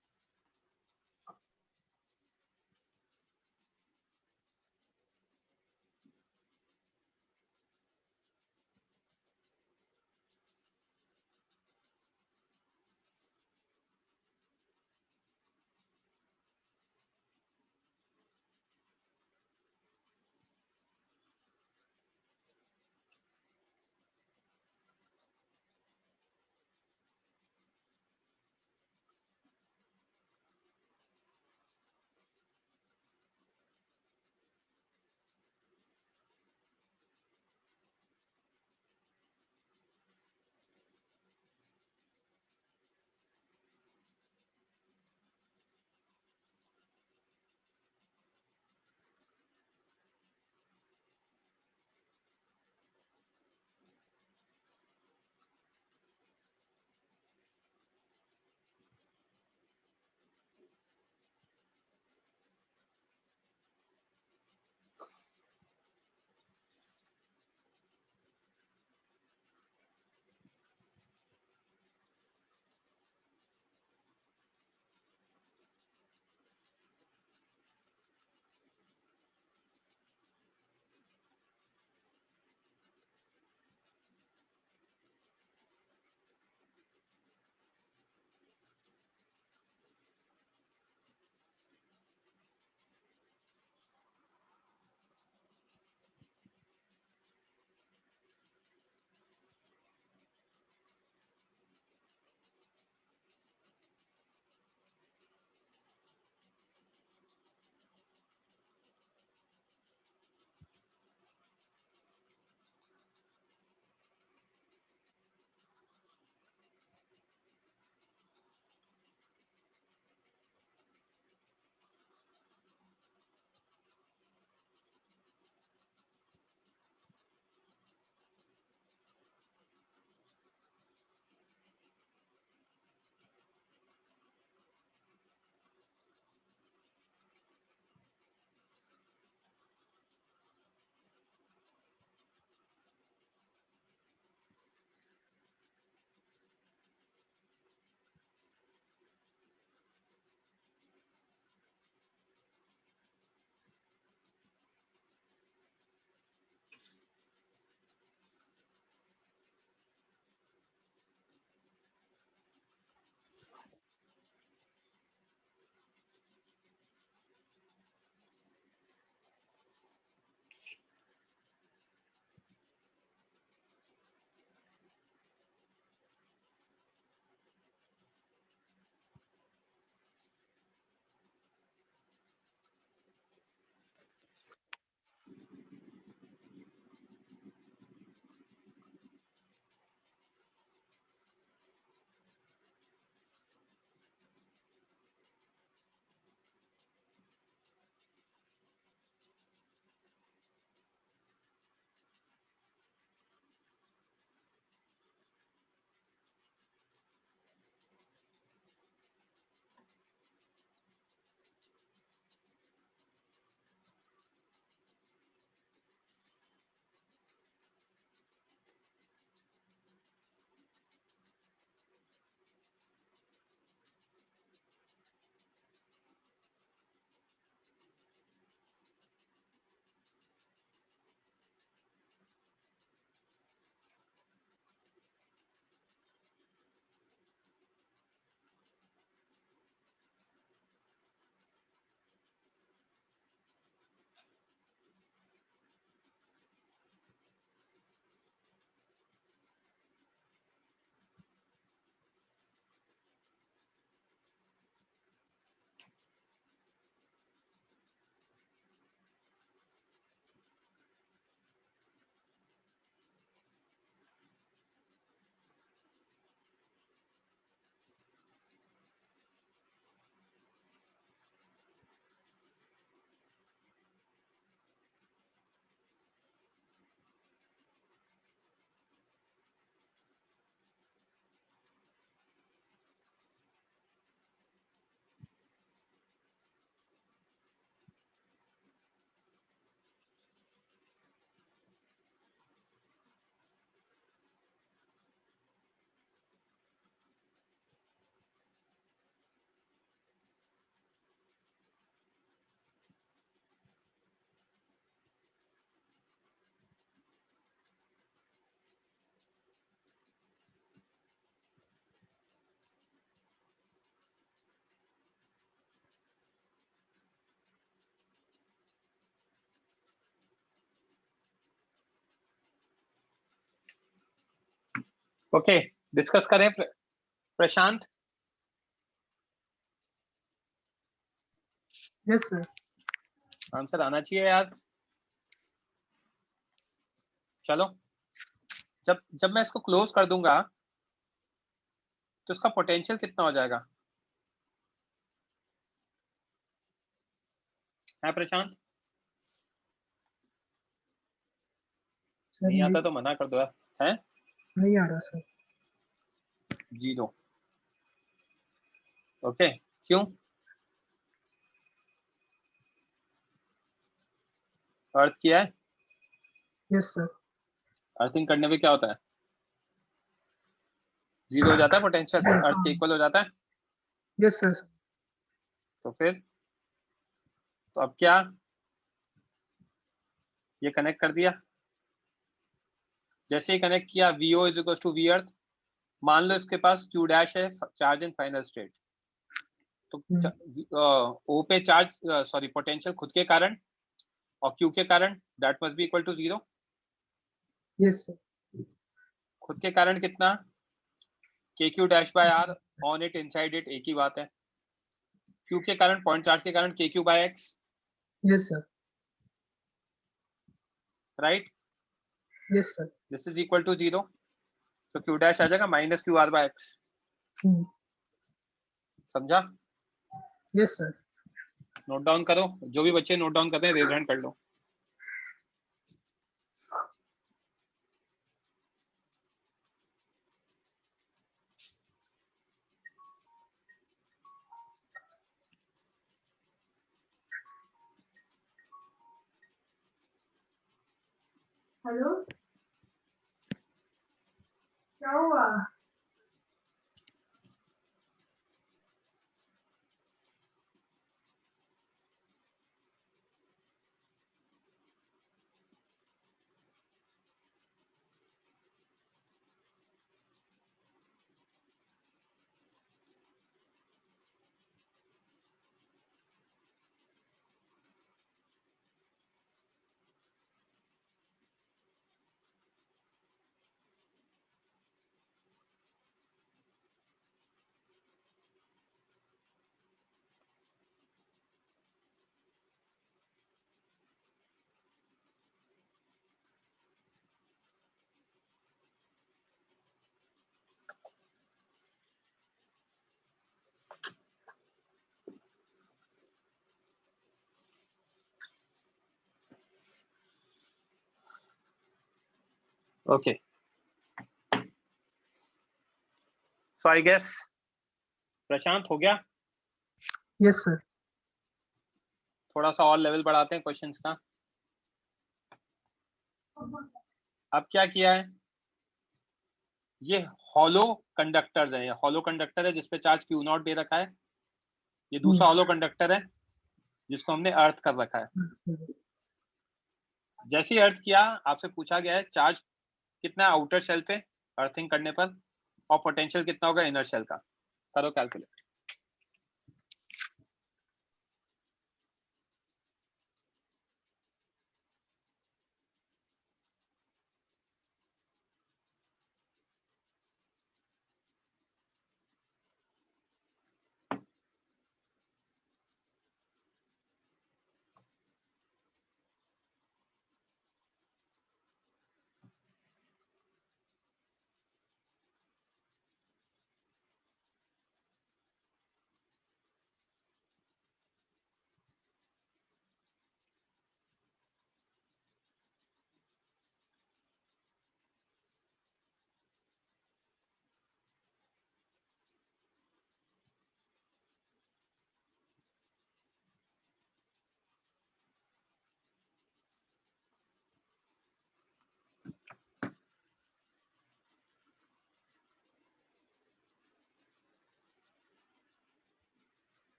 ओके, डिस्कस करें प्रशांत। Yes sir. आंसर आना चाहिए यार। चलो, जब जब मैं इसको क्लोज कर दूंगा तो इसका पोटेंशियल कितना हो जाएगा? है प्रशांत? सर नहीं आता तो मना कर दो यार। है? नहीं आ रहा सर। 0। ओके, क्यों? अर्थ किया है? Yes sir. अर्थिंग करने पे क्या होता है? 0 हो जाता है पोटेंशियल, अर्थ के इक्वल हो जाता है। Yes sir. तो फिर तो अब क्या, ये कनेक्ट कर दिया। जैसे ही कनेक्ट किया, VO is equal to V earth. मान लो इसके पास Q डैश है, चार्ज इन फाइनल स्टेट। तो O पे चार्ज, सॉरी, पोटेंशियल खुद के कारण और Q के कारण, that must be equal to 0। Yes sir. खुद के कारण कितना? KQ dash by R on it, inside it, एक ही बात है। Q के कारण, पॉइंट चार्ज के कारण, KQ by X, yes sir. Right? Yes sir. This is equal to 0। तो Q डैश आ जाएगा माइनस QR बाय X। समझा? Yes sir. नोट डाउन करो, जो भी बच्चे नोट डाउन कर रहे हैं रेज हैंड कर लो। हेलो, क्या हुआ? ओके, सो आई गेस प्रशांत हो गया। Yes sir. थोड़ा सा और लेवल बढ़ाते हैं क्वेश्चंस का। अब क्या किया है, ये हॉलो कंडक्टर्स है, हॉलो कंडक्टर है जिसपे चार्ज Q नॉट दे रखा है। ये दूसरा हॉलो कंडक्टर है जिसको हमने अर्थ कर रखा है। जैसे ही अर्थ किया, आपसे पूछा गया है चार्ज कितना है आउटर शेल पे अर्थिंग करने पर, और पोटेंशियल कितना होगा इनर शेल का। करो कैलकुलेट।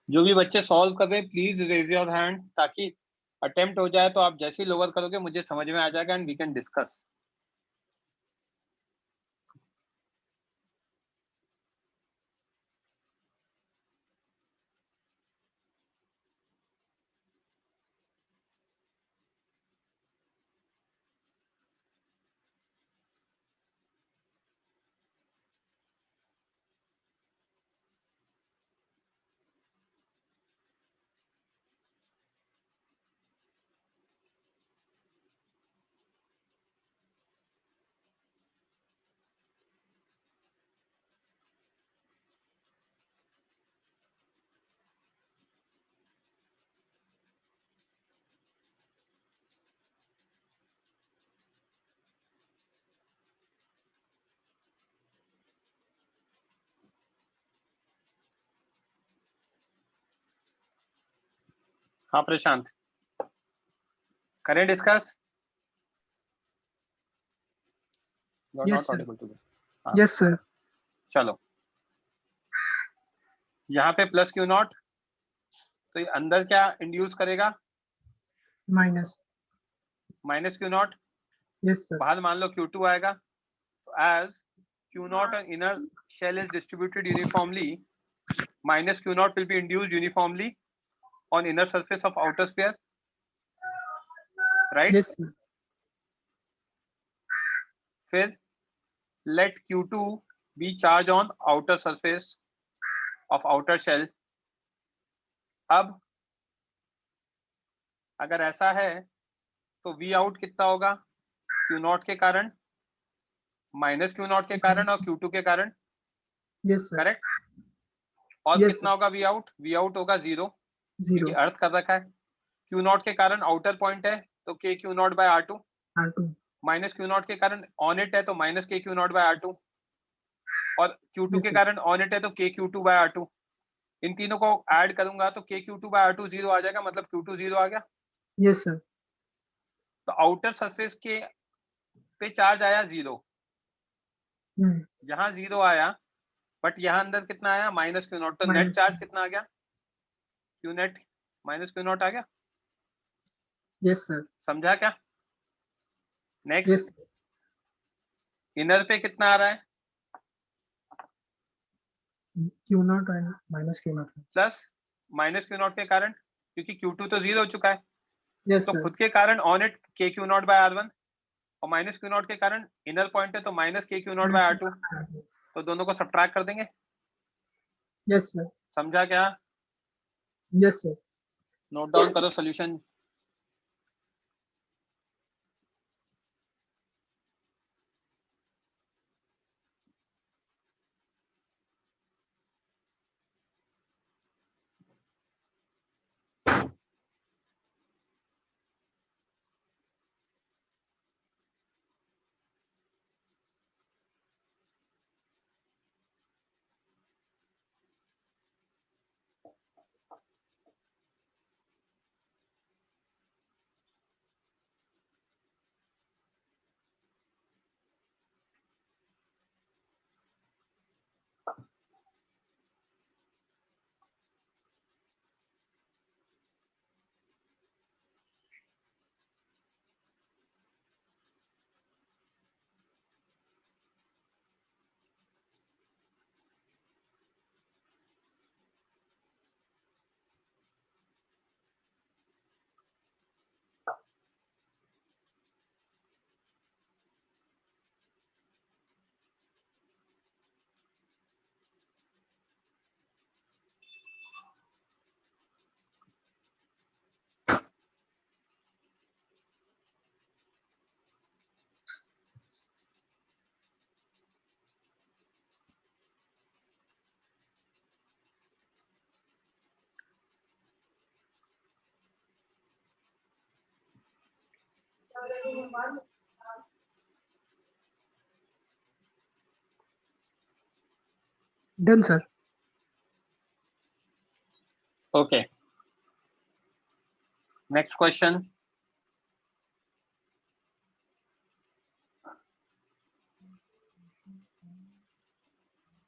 जो भी बच्चे सॉल्व कर रहे हैं प्लीज रेज योर हैंड, ताकि अटेम्प्ट हो जाए तो आप जैसे ही लोअर करोगे मुझे समझ में आ जाएगा एंड वी कैन डिस्कस। हाँ प्रशांत, करें डिस्कस? Yes, sir. हाँ, Yes, sir. चलो यहाँ पे प्लस क्यू नॉट, तो ये अंदर क्या इंड्यूस करेगा? Minus. Minus Q not. Yes, sir. बाहर मान लो Q2 आएगा, तो as Q not on inner shell is distributed uniformly, minus Q not will be induced uniformly on inner surface of outer sphere, right? Yes, sir. फिर let Q2 be charged on outer surface of outer shell। अब अगर ऐसा है तो V out कितना होगा? Q not के कारण, माइनस Q नॉट के कारण और Q2 के कारण, Yes, sir. करेक्ट? और Yes, कितना होगा V out? V out होगा 0, क्योंकि Zero. अर्थ कर रखा है। Q नॉट के कारण आउटर पॉइंट है तो K Q not by R2, R2. Minus Q not के कारण ऑन इट है तो minus K Q not by R2, और Q2 Yes, के sir. कारण ऑन इट है तो K Q2 बाय R2। इन तीनों को ऐड करूंगा तो K Q2 बाय R2 0 आ जाएगा, मतलब Q2 0 आ गया। Yes, sir. तो आउटर सरफेस के पे चार्ज आया 0, Hmm. यहाँ 0 आया, बट यहाँ अंदर कितना आया? Minus Q naught. तो नेट Minus. चार्ज कितना आ गया? Q net minus Q naught आ गया। Yes, sir. समझा क्या? Next Yes. इनर पे कितना आ रहा है? Q naught and minus Q naught. Plus minus Q not के कारण, क्योंकि Q2 तो 0 हो चुका है, Yes, तो sir. खुद के कारण on it K Q not by R1, और माइनस Q नॉट के कारण इनर पॉइंट है तो minus K Q not by R2, तो दोनों को सब्ट्रैक्ट कर देंगे। Yes, sir. समझा क्या? Yes, sir. नोट डाउन करो solution. Done, sir. Okay, next question.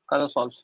करो solve.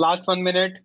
Last 1 minute.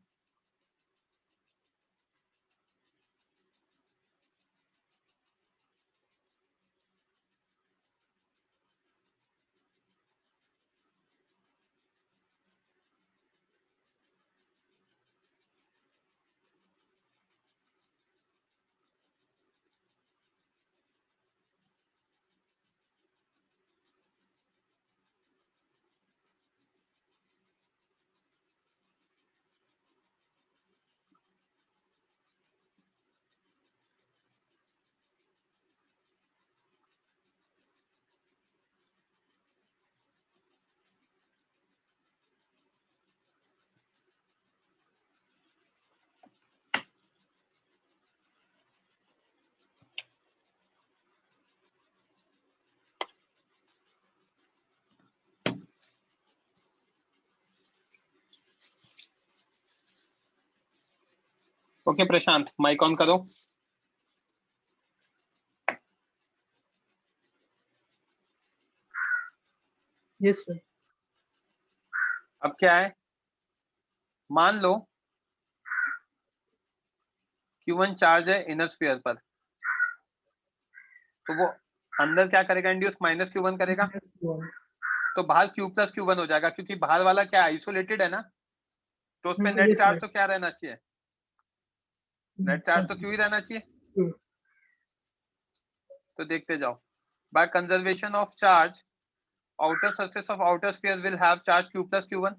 Okay Prashant, mike on करो। Yes sir. अब क्या है, मान लो Q1 चार्ज है इनर स्फीयर पर, तो वो अंदर क्या करेगा, इंड्यूस माइनस Q1 करेगा, तो बाहर Q प्लस Q1 हो जाएगा, क्योंकि बाहर वाला क्या आइसोलेटेड है ना, तो उसमें नेट yes, चार्ज sir. तो क्या रहना चाहिए, नेट चार्ज तो Q ही रहना चाहिए। Q. तो देखते जाओ, by conservation of charge outer surface of outer sphere will have charge Q plus Q1,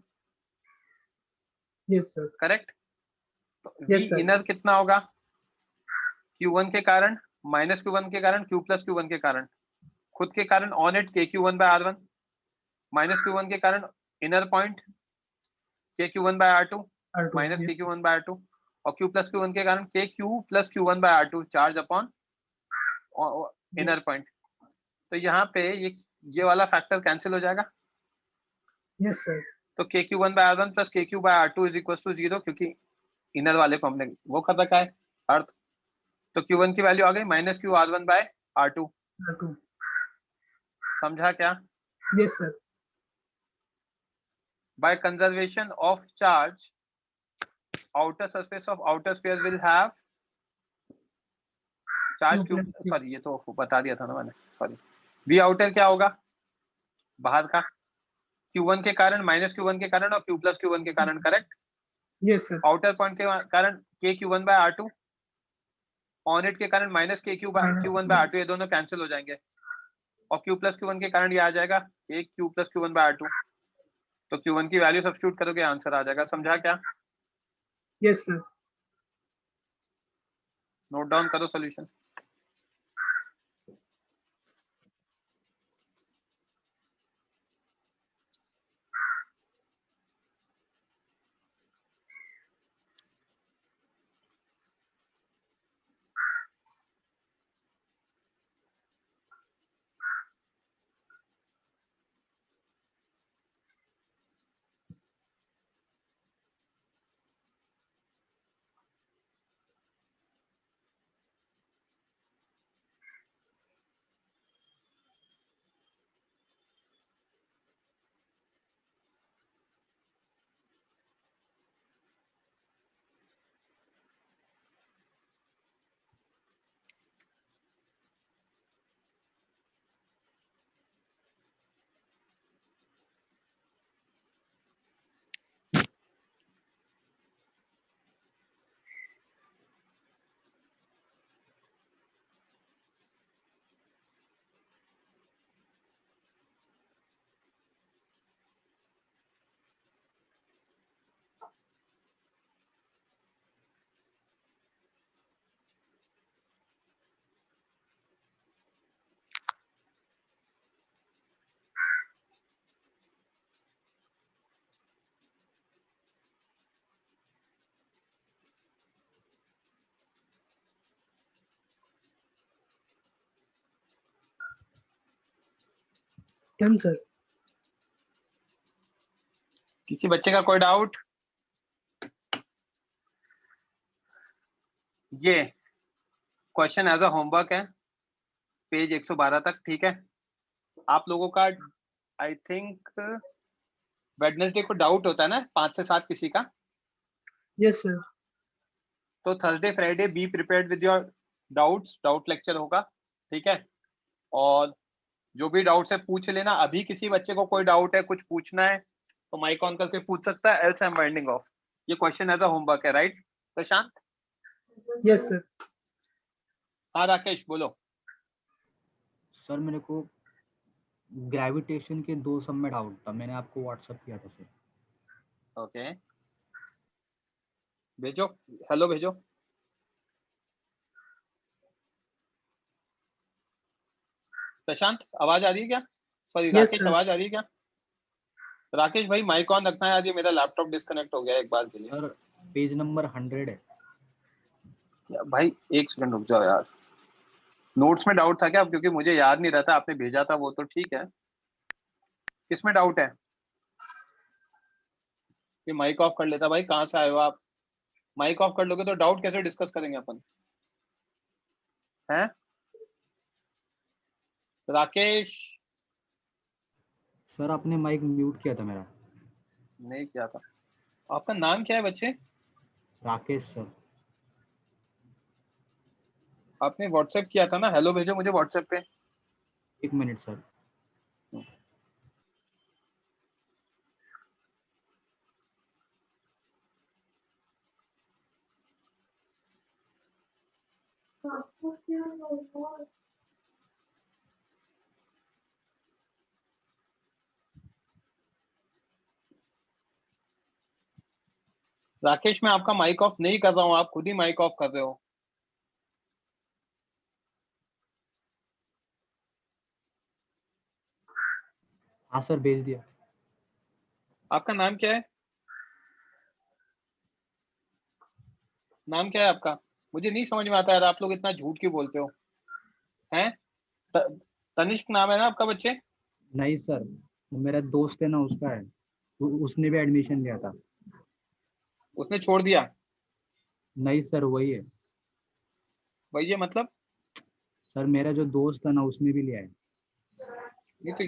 Yes, sir. Correct. तो Yes, V sir. इनर कितना होगा, Q1 के कारण माइनस Q1 के कारण Q प्लस Q1 के कारण, खुद के कारण on it KQ1 by R1, minus Q1 के कारण inner point KQ1 by R2 minus yes, KQ1 by R2, और Q प्लस Q1 के कारण KQ plus Q1 by R2 charge upon inner point. तो यहाँ पे ये वाला फैक्टर कैंसिल हो जाएगा। yes, sir. तो KQ1 by R1 plus KQ by R2 is equal to 0, क्योंकि इनर वाले को हमने वो कर रखा है अर्थ। तो Q1 की वैल्यू आ गई minus Q R1 by R2। R2. समझा क्या? Yes, sir. By conservation of charge, outer surface of outer sphere will have charge Q, sorry ये तो बता दिया था ना मैंने, सॉरी। V outer क्या होगा, बाहर का, Q1 के कारण माइनस Q1 के कारण और Q प्लस Q1 के कारण, correct. Yes, sir. Outer point के कारण KQ1 by R2, on it के कारण माइनस Q1 by R2, ये दोनों कैंसिल हो जाएंगे, और Q प्लस Q1 के कारण ये आ जाएगा एक Q plus Q1 by R2। तो Q1 की वैल्यू सब्स्टिट्यूट करोगे आंसर आ जाएगा। समझा क्या? Yes, sir. नोट डाउन करो सॉल्यूशन। Done, sir. किसी बच्चे का कोई डाउट? ये क्वेश्चन एज अ होमवर्क है, पेज 112 तक, ठीक है। आप लोगों का आई थिंक वेडनेसडे को डाउट होता है ना 5 से 7 किसी का, यस सर। तो Thursday Friday be prepared with your doubts, doubt lecture होगा, ठीक है। और जो भी डाउट्स है पूछ लेना। अभी किसी बच्चे को कोई डाउट है, कुछ पूछना है तो माइक ऑन करके पूछ सकता है, else I am winding off. ये क्वेश्चन एज अ होमवर्क है, राइट प्रशांत? Yes sir. हाँ राकेश बोलो। सर मेरे को ग्रेविटेशन के 2 सम में डाउट था, मैंने आपको व्हाट्सएप किया था सर। ओके भेजो, हेलो भेजो। प्रशांत आवाज आ रही है क्या? Sorry yes Rakesh sir. आवाज आ रही है क्या? राकेश भाई माइक ऑन रखना है, आज ये मेरा लैपटॉप डिस्कनेक्ट हो गया एक बार के लिए। सर पेज नंबर 100 है। भाई एक सेकंड रुक जाओ यार, नोट्स में डाउट था क्या? क्योंकि मुझे याद नहीं रहता, आपने भेजा था वो तो ठीक है। किसमें डाउट है? ये माइक ऑफ कर लेता भाई, कहाँ से आए हो आप? माइक ऑफ कर लोगे तो डाउट कैसे डिस्कस करेंगे अपन? हैं राकेश? सर आपने माइक म्यूट किया था मेरा। नहीं किया था। आपका नाम क्या है बच्चे? राकेश सर। आपने व्हाट्सएप किया था ना, हेलो भेजो मुझे व्हाट्सएप पे। 1 मिनट सर। राकेश मैं आपका माइक ऑफ नहीं कर रहा हूँ, आप खुद ही माइक ऑफ कर रहे हो। हाँ सर भेज दिया। आपका नाम क्या है? नाम क्या है आपका? मुझे नहीं समझ में आता यार, आप लोग इतना झूठ क्यों बोलते हो? हैं तनिष्क नाम है ना आपका बच्चे? नहीं सर, वो मेरा दोस्त है ना, उसका है, उसने भी एडमिशन लिया था। उसने छोड़ दिया? नहीं सर वही है। वही है मतलब? सर मेरा जो दोस्त है ना, उसने भी लिया है। नहीं तो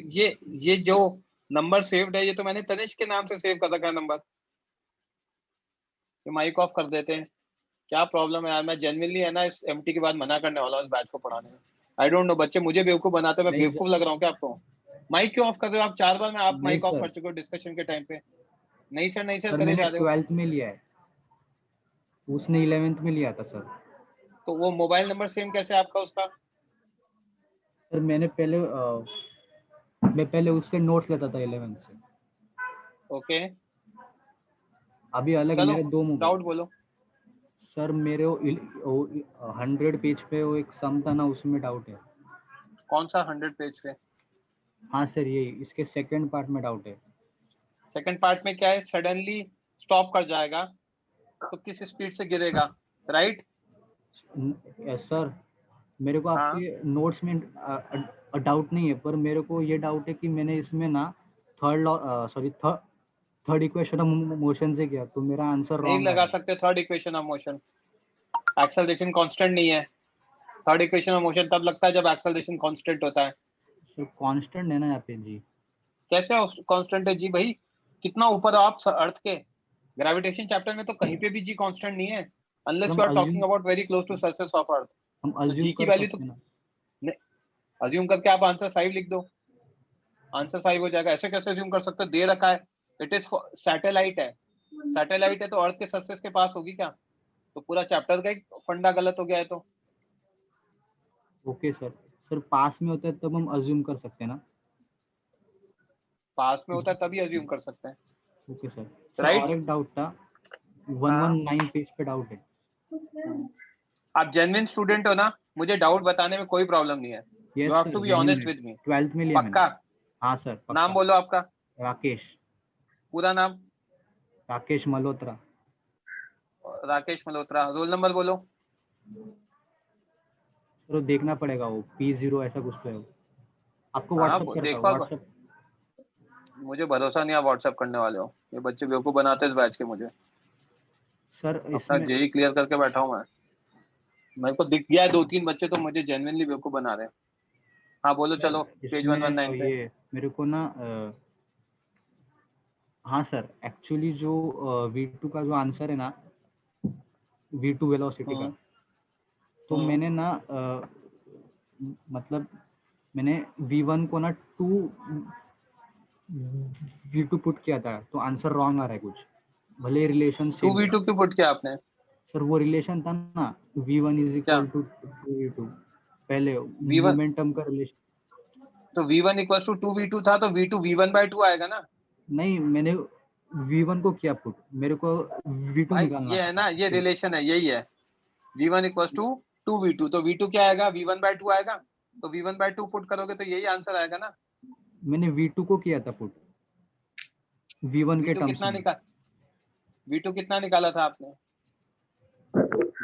ये जो नंबर सेव्ड है, ये तो मैंने तनिष्क के नाम से सेव कर रखा है नंबर। ये माइक ऑफ कर देते हैं, क्या प्रॉब्लम है यार? मैं जेन्युइनली है ना इस एमटी के बाद मना करने वाला हूँ इस बैच को पढ़ाने में। आई डोंट नो, बच्चे मुझे बेवकूफ बनाते हैं, मैं नहीं बेवकूफ लग रहा हूँ क्या आपको? माइक क्यों ऑफ कर रहे हो आप? 4 बार मैं आप नहीं माइक ऑफ सर। कर चुके हो डिस्कशन के टाइम पे। नहीं सर सर करे मैंने जा रहे हो। 12th में लिया है, उसने 11th में लिया था सर। तो वो मोबाइल नंबर सेम कैसे है आपका उसका? सर मैं पहले उससे नोट्स लेता था 11th से। ओके अभी अलग चलो मेरे 2 मोबाइल। डाउट बोलो। सर मेरे 100 पेज पे वो एक सम था ना, उसमें डाउट है। कौन सा 100 पेज पे? हाँ सर यही, इसके सेकंड पार्ट में डाउट है। सेकंड पार्ट में क्या है? सडनली स्टॉप कर जाएगा तो किस स्पीड से गिरेगा, राइट? सर मेरे को हाँ आपके नोट्स में डाउट नहीं है, पर मेरे को ये डाउट है कि मैंने इसमें ना थर्ड इक्वेशन ऑफ मोशन से किया, तो मेरा आंसर नहीं रॉन्ग आ लगा रहा है। सकते third equation of motion, acceleration constant नहीं है। थर्ड इक्वेशन ऑफ मोशन तब लगता है जब एक्सेलरेशन कांस्टेंट होता है। सर कांस्टेंट है ना यहाँ पे जी। कैसे कांस्टेंट है जी भाई? कितना ऊपर हो आप अर्थ के? ग्रेविटेशन चैप्टर में तो कहीं पे भी जी कांस्टेंट नहीं है, सर अनलेस हम you are talking assume about very close to surface of earth. हम तो जी अज्यूम की कर वैल्यू सकते हैं ना। तो अज्यूम करके आप आंसर 5 लिख दो, आंसर 5 हो जाएगा। ऐसे कैसे अज्यूम कर सकते हो? दे रखा है, इट इज सैटेलाइट है। सैटेलाइट है तो अर्थ के सरफेस के पास होगी क्या? तो पूरा चैप्टर का एक फंडा गलत हो गया है। तो ओके सर। सर पास में होता है तब हम अज्यूम कर सकते हैं ना। पास में होता है तभी अज्यूम कर सकते हैं, ओके सर। Sir right? और एक डाउट था, हाँ 119 पेज पे डाउट है। आप जेन्युइन स्टूडेंट हो ना, मुझे डाउट बताने में कोई प्रॉब्लम नहीं है। Yes you have sir to be genuine honest है, विद मी। 12th में लिया मैंने। पक्का? हाँ सर नाम पक्का। बोलो आपका, राकेश। पूरा नाम? राकेश मल्होत्रा। राकेश मल्होत्रा। रोल नंबर बोलो। सर वो देखना पड़ेगा, वो P0 ऐसा कुछ तो है वो। आपको हाँ व्हाट्सअप करता हूँ, देखो, व्हाट्सअप। मुझे भरोसा नहीं आप व्हाट्सएप करने वाले हो। ये बच्चे बेवकूफ बनाते हैं इस बैच के मुझे। सर अपना इसमें जेई क्लियर करके बैठा हूँ मैं। मेरे को दिख गया है 2-3 बच्चे तो मुझे जेन्युइनली बेवकूफ बना रहे हैं। हाँ बोलो सर चलो, पेज इसमें 119 पे। ये मेरे को ना हाँ सर एक्चुअली जो V2 का जो आंसर है ना, V2 वेलोसिटी का। तो मैंने ना मतलब मैंने V1 को ना 2 V2 पुट किया था, तो आंसर रॉन्ग आ रहा है कुछ, भले रिलेशन सेम था। 2v2 क्यों पुट किया आपने? सर वो रिलेशन था ना, V1 इज क्या? इक्वल टू 2v2, पहले V1 मोमेंटम का रिलेशन। तो V1 इक्वल टू 2v2 था, तो V2 V1/2 आएगा ना नहीं, मैंने V1 को किया पुट, मेरे को V2 भाई। निकालना ये है था। ना, ये रिलेशन है, यही है। V1 इक्वल टू 2v2, तो V2 क्या आएगा? V1/2 आएगा। तो V1/2 पुट करोगे तो यही आंसर आएगा ना। मैंने V2 को किया था पुट V1 के V2 टर्म्स कितना में। निकाल V2 कितना निकाला था आपने?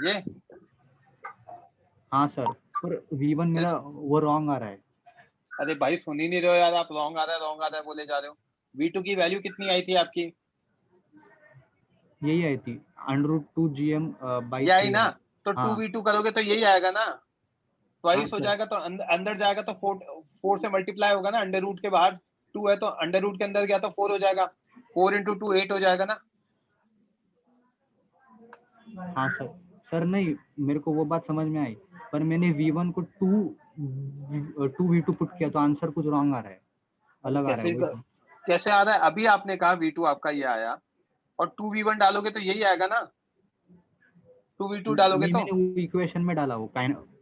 ये हाँ सर, पर V1 मेरा वो रॉन्ग आ रहा है। अरे भाई सुन ही नहीं रहे हो यार आप, रॉन्ग आ रहा है रॉन्ग आ रहा है बोले जा रहे हो। V2 की वैल्यू कितनी आई थी आपकी? यही आई थी √2 GM बाई ये आई 3 ना, आई। तो हाँ 2v2 करोगे तो यही आएगा ना। हाँ ट्वाइस हो सर, जाएगा तो अंदर जाएगा तो 4 से मल्टीप्लाई होगा ना। अंडर रूट के बाहर 2 है तो अंडर रूट के अंदर गया तो 4 हो जाएगा। 4 × 2 8 हो जाएगा ना। हाँ सर। सर नहीं, मेरे को वो बात समझ में आई, पर मैंने V1 को 2v2 पुट किया, तो आंसर कुछ रॉन्ग आ रहा है, अलग आ रहा है वही तो। कैसे आ रहा है? अभी आपने कहा V2 आपका ये आया, और 2v1 डालोगे तो यही आएगा ना। 2v2 डालोगे नहीं, तो मैंने वो इक्वेशन में डाला, वो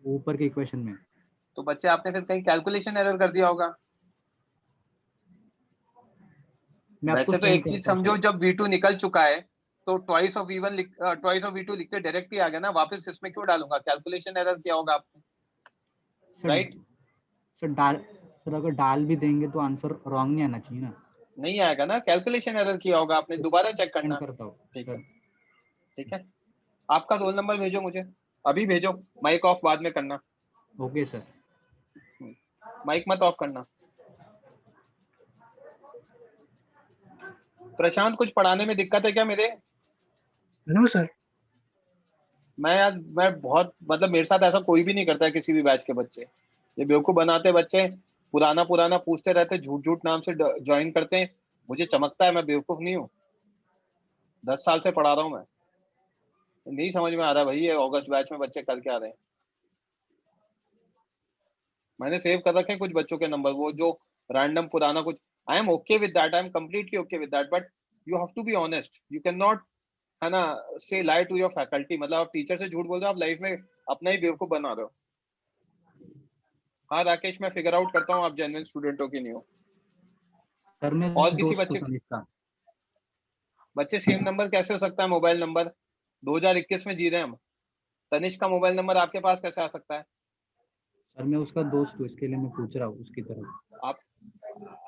ऊपर के इक्वेशन में। तो बच्चे आपने फिर कहीं कैलकुलेशन एरर कर दिया होगा। मैं आपको वैसे तो सेंड एक चीज करता हूँ समझो, सर। जब V2 निकल चुका है तो ट्वाइस ऑफ V2 लिखते डायरेक्ट ही आ गया ना। वापस इसमें क्यों डालूंगा? कैलकुलेशन एरर किया होगा आपने, सर राइट? सर अगर डाल भी देंगे तो आंसर रॉन्ग नहीं आना चाहिए ना। नहीं आएगा ना, कैलकुलेशन एरर किया होगा आपने, दोबारा चेक सेंड करना। करता हूँ ठीक है, सर। ठीक है। आपका रोल नंबर भेजो मुझे, अभी भेजो। माइक ऑफ बाद में करना, ओके सर। माइक मत ऑफ करना। प्रशांत, कुछ पढ़ाने में दिक्कत है क्या मेरे? No sir. मैं बहुत मतलब मेरे साथ ऐसा कोई भी नहीं करता है, किसी भी बैच के बच्चे। ये बेवकूफ बनाते बच्चे, पुराना पुराना पूछते रहते, झूठ झूठ नाम से ज्वाइन करते हैं। मुझे चमकता है, मैं बेवकूफ नहीं हूँ। 10 साल से पढ़ा रहा हूँ मैं। नहीं समझ में आ रहा भाई, ये अगस्त बैच में बच्चे कर क्या रहे हैं। मैंने सेव कर रखे हैं कुछ बच्चों के नंबर, वो जो रैंडम पुराना कुछ। I am okay with that, I am completely okay with that, but you have to be honest. You can not, है ना, से लाई टू योर फैकल्टी। मतलब आप टीचर से झूठ बोल रहे हो, आप लाइफ में अपना ही बेवकूफ बना रहे हो। हाँ राकेश, मैं फिगर आउट करता हूँ आप जेन्युइन स्टूडेंट हो कि नहीं हो। सर मैं और किसी दोस्त हूँ बच्चे तनिष का। बच्चे सेम नंबर कैसे हो सकता है? मोबाइल नंबर 2021 में जी रहे हैं हम। तनिष्क का मोबाइल नंबर आपके पास कैसे आ सकता है? सर मैं उसका दोस्त हूँ, इसके लिए मैं पूछ रहा हूँ उसकी तरफ। आप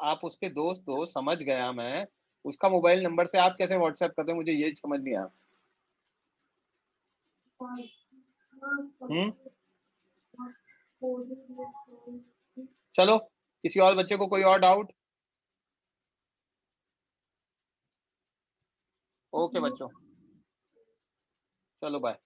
आप उसके दोस्त हो, समझ गया मैं। उसका मोबाइल नंबर से आप कैसे व्हाट्सएप करते हो, मुझे ये समझ नहीं आया। चलो, किसी और बच्चे को कोई और डाउट? ओके बच्चों, चलो बाय।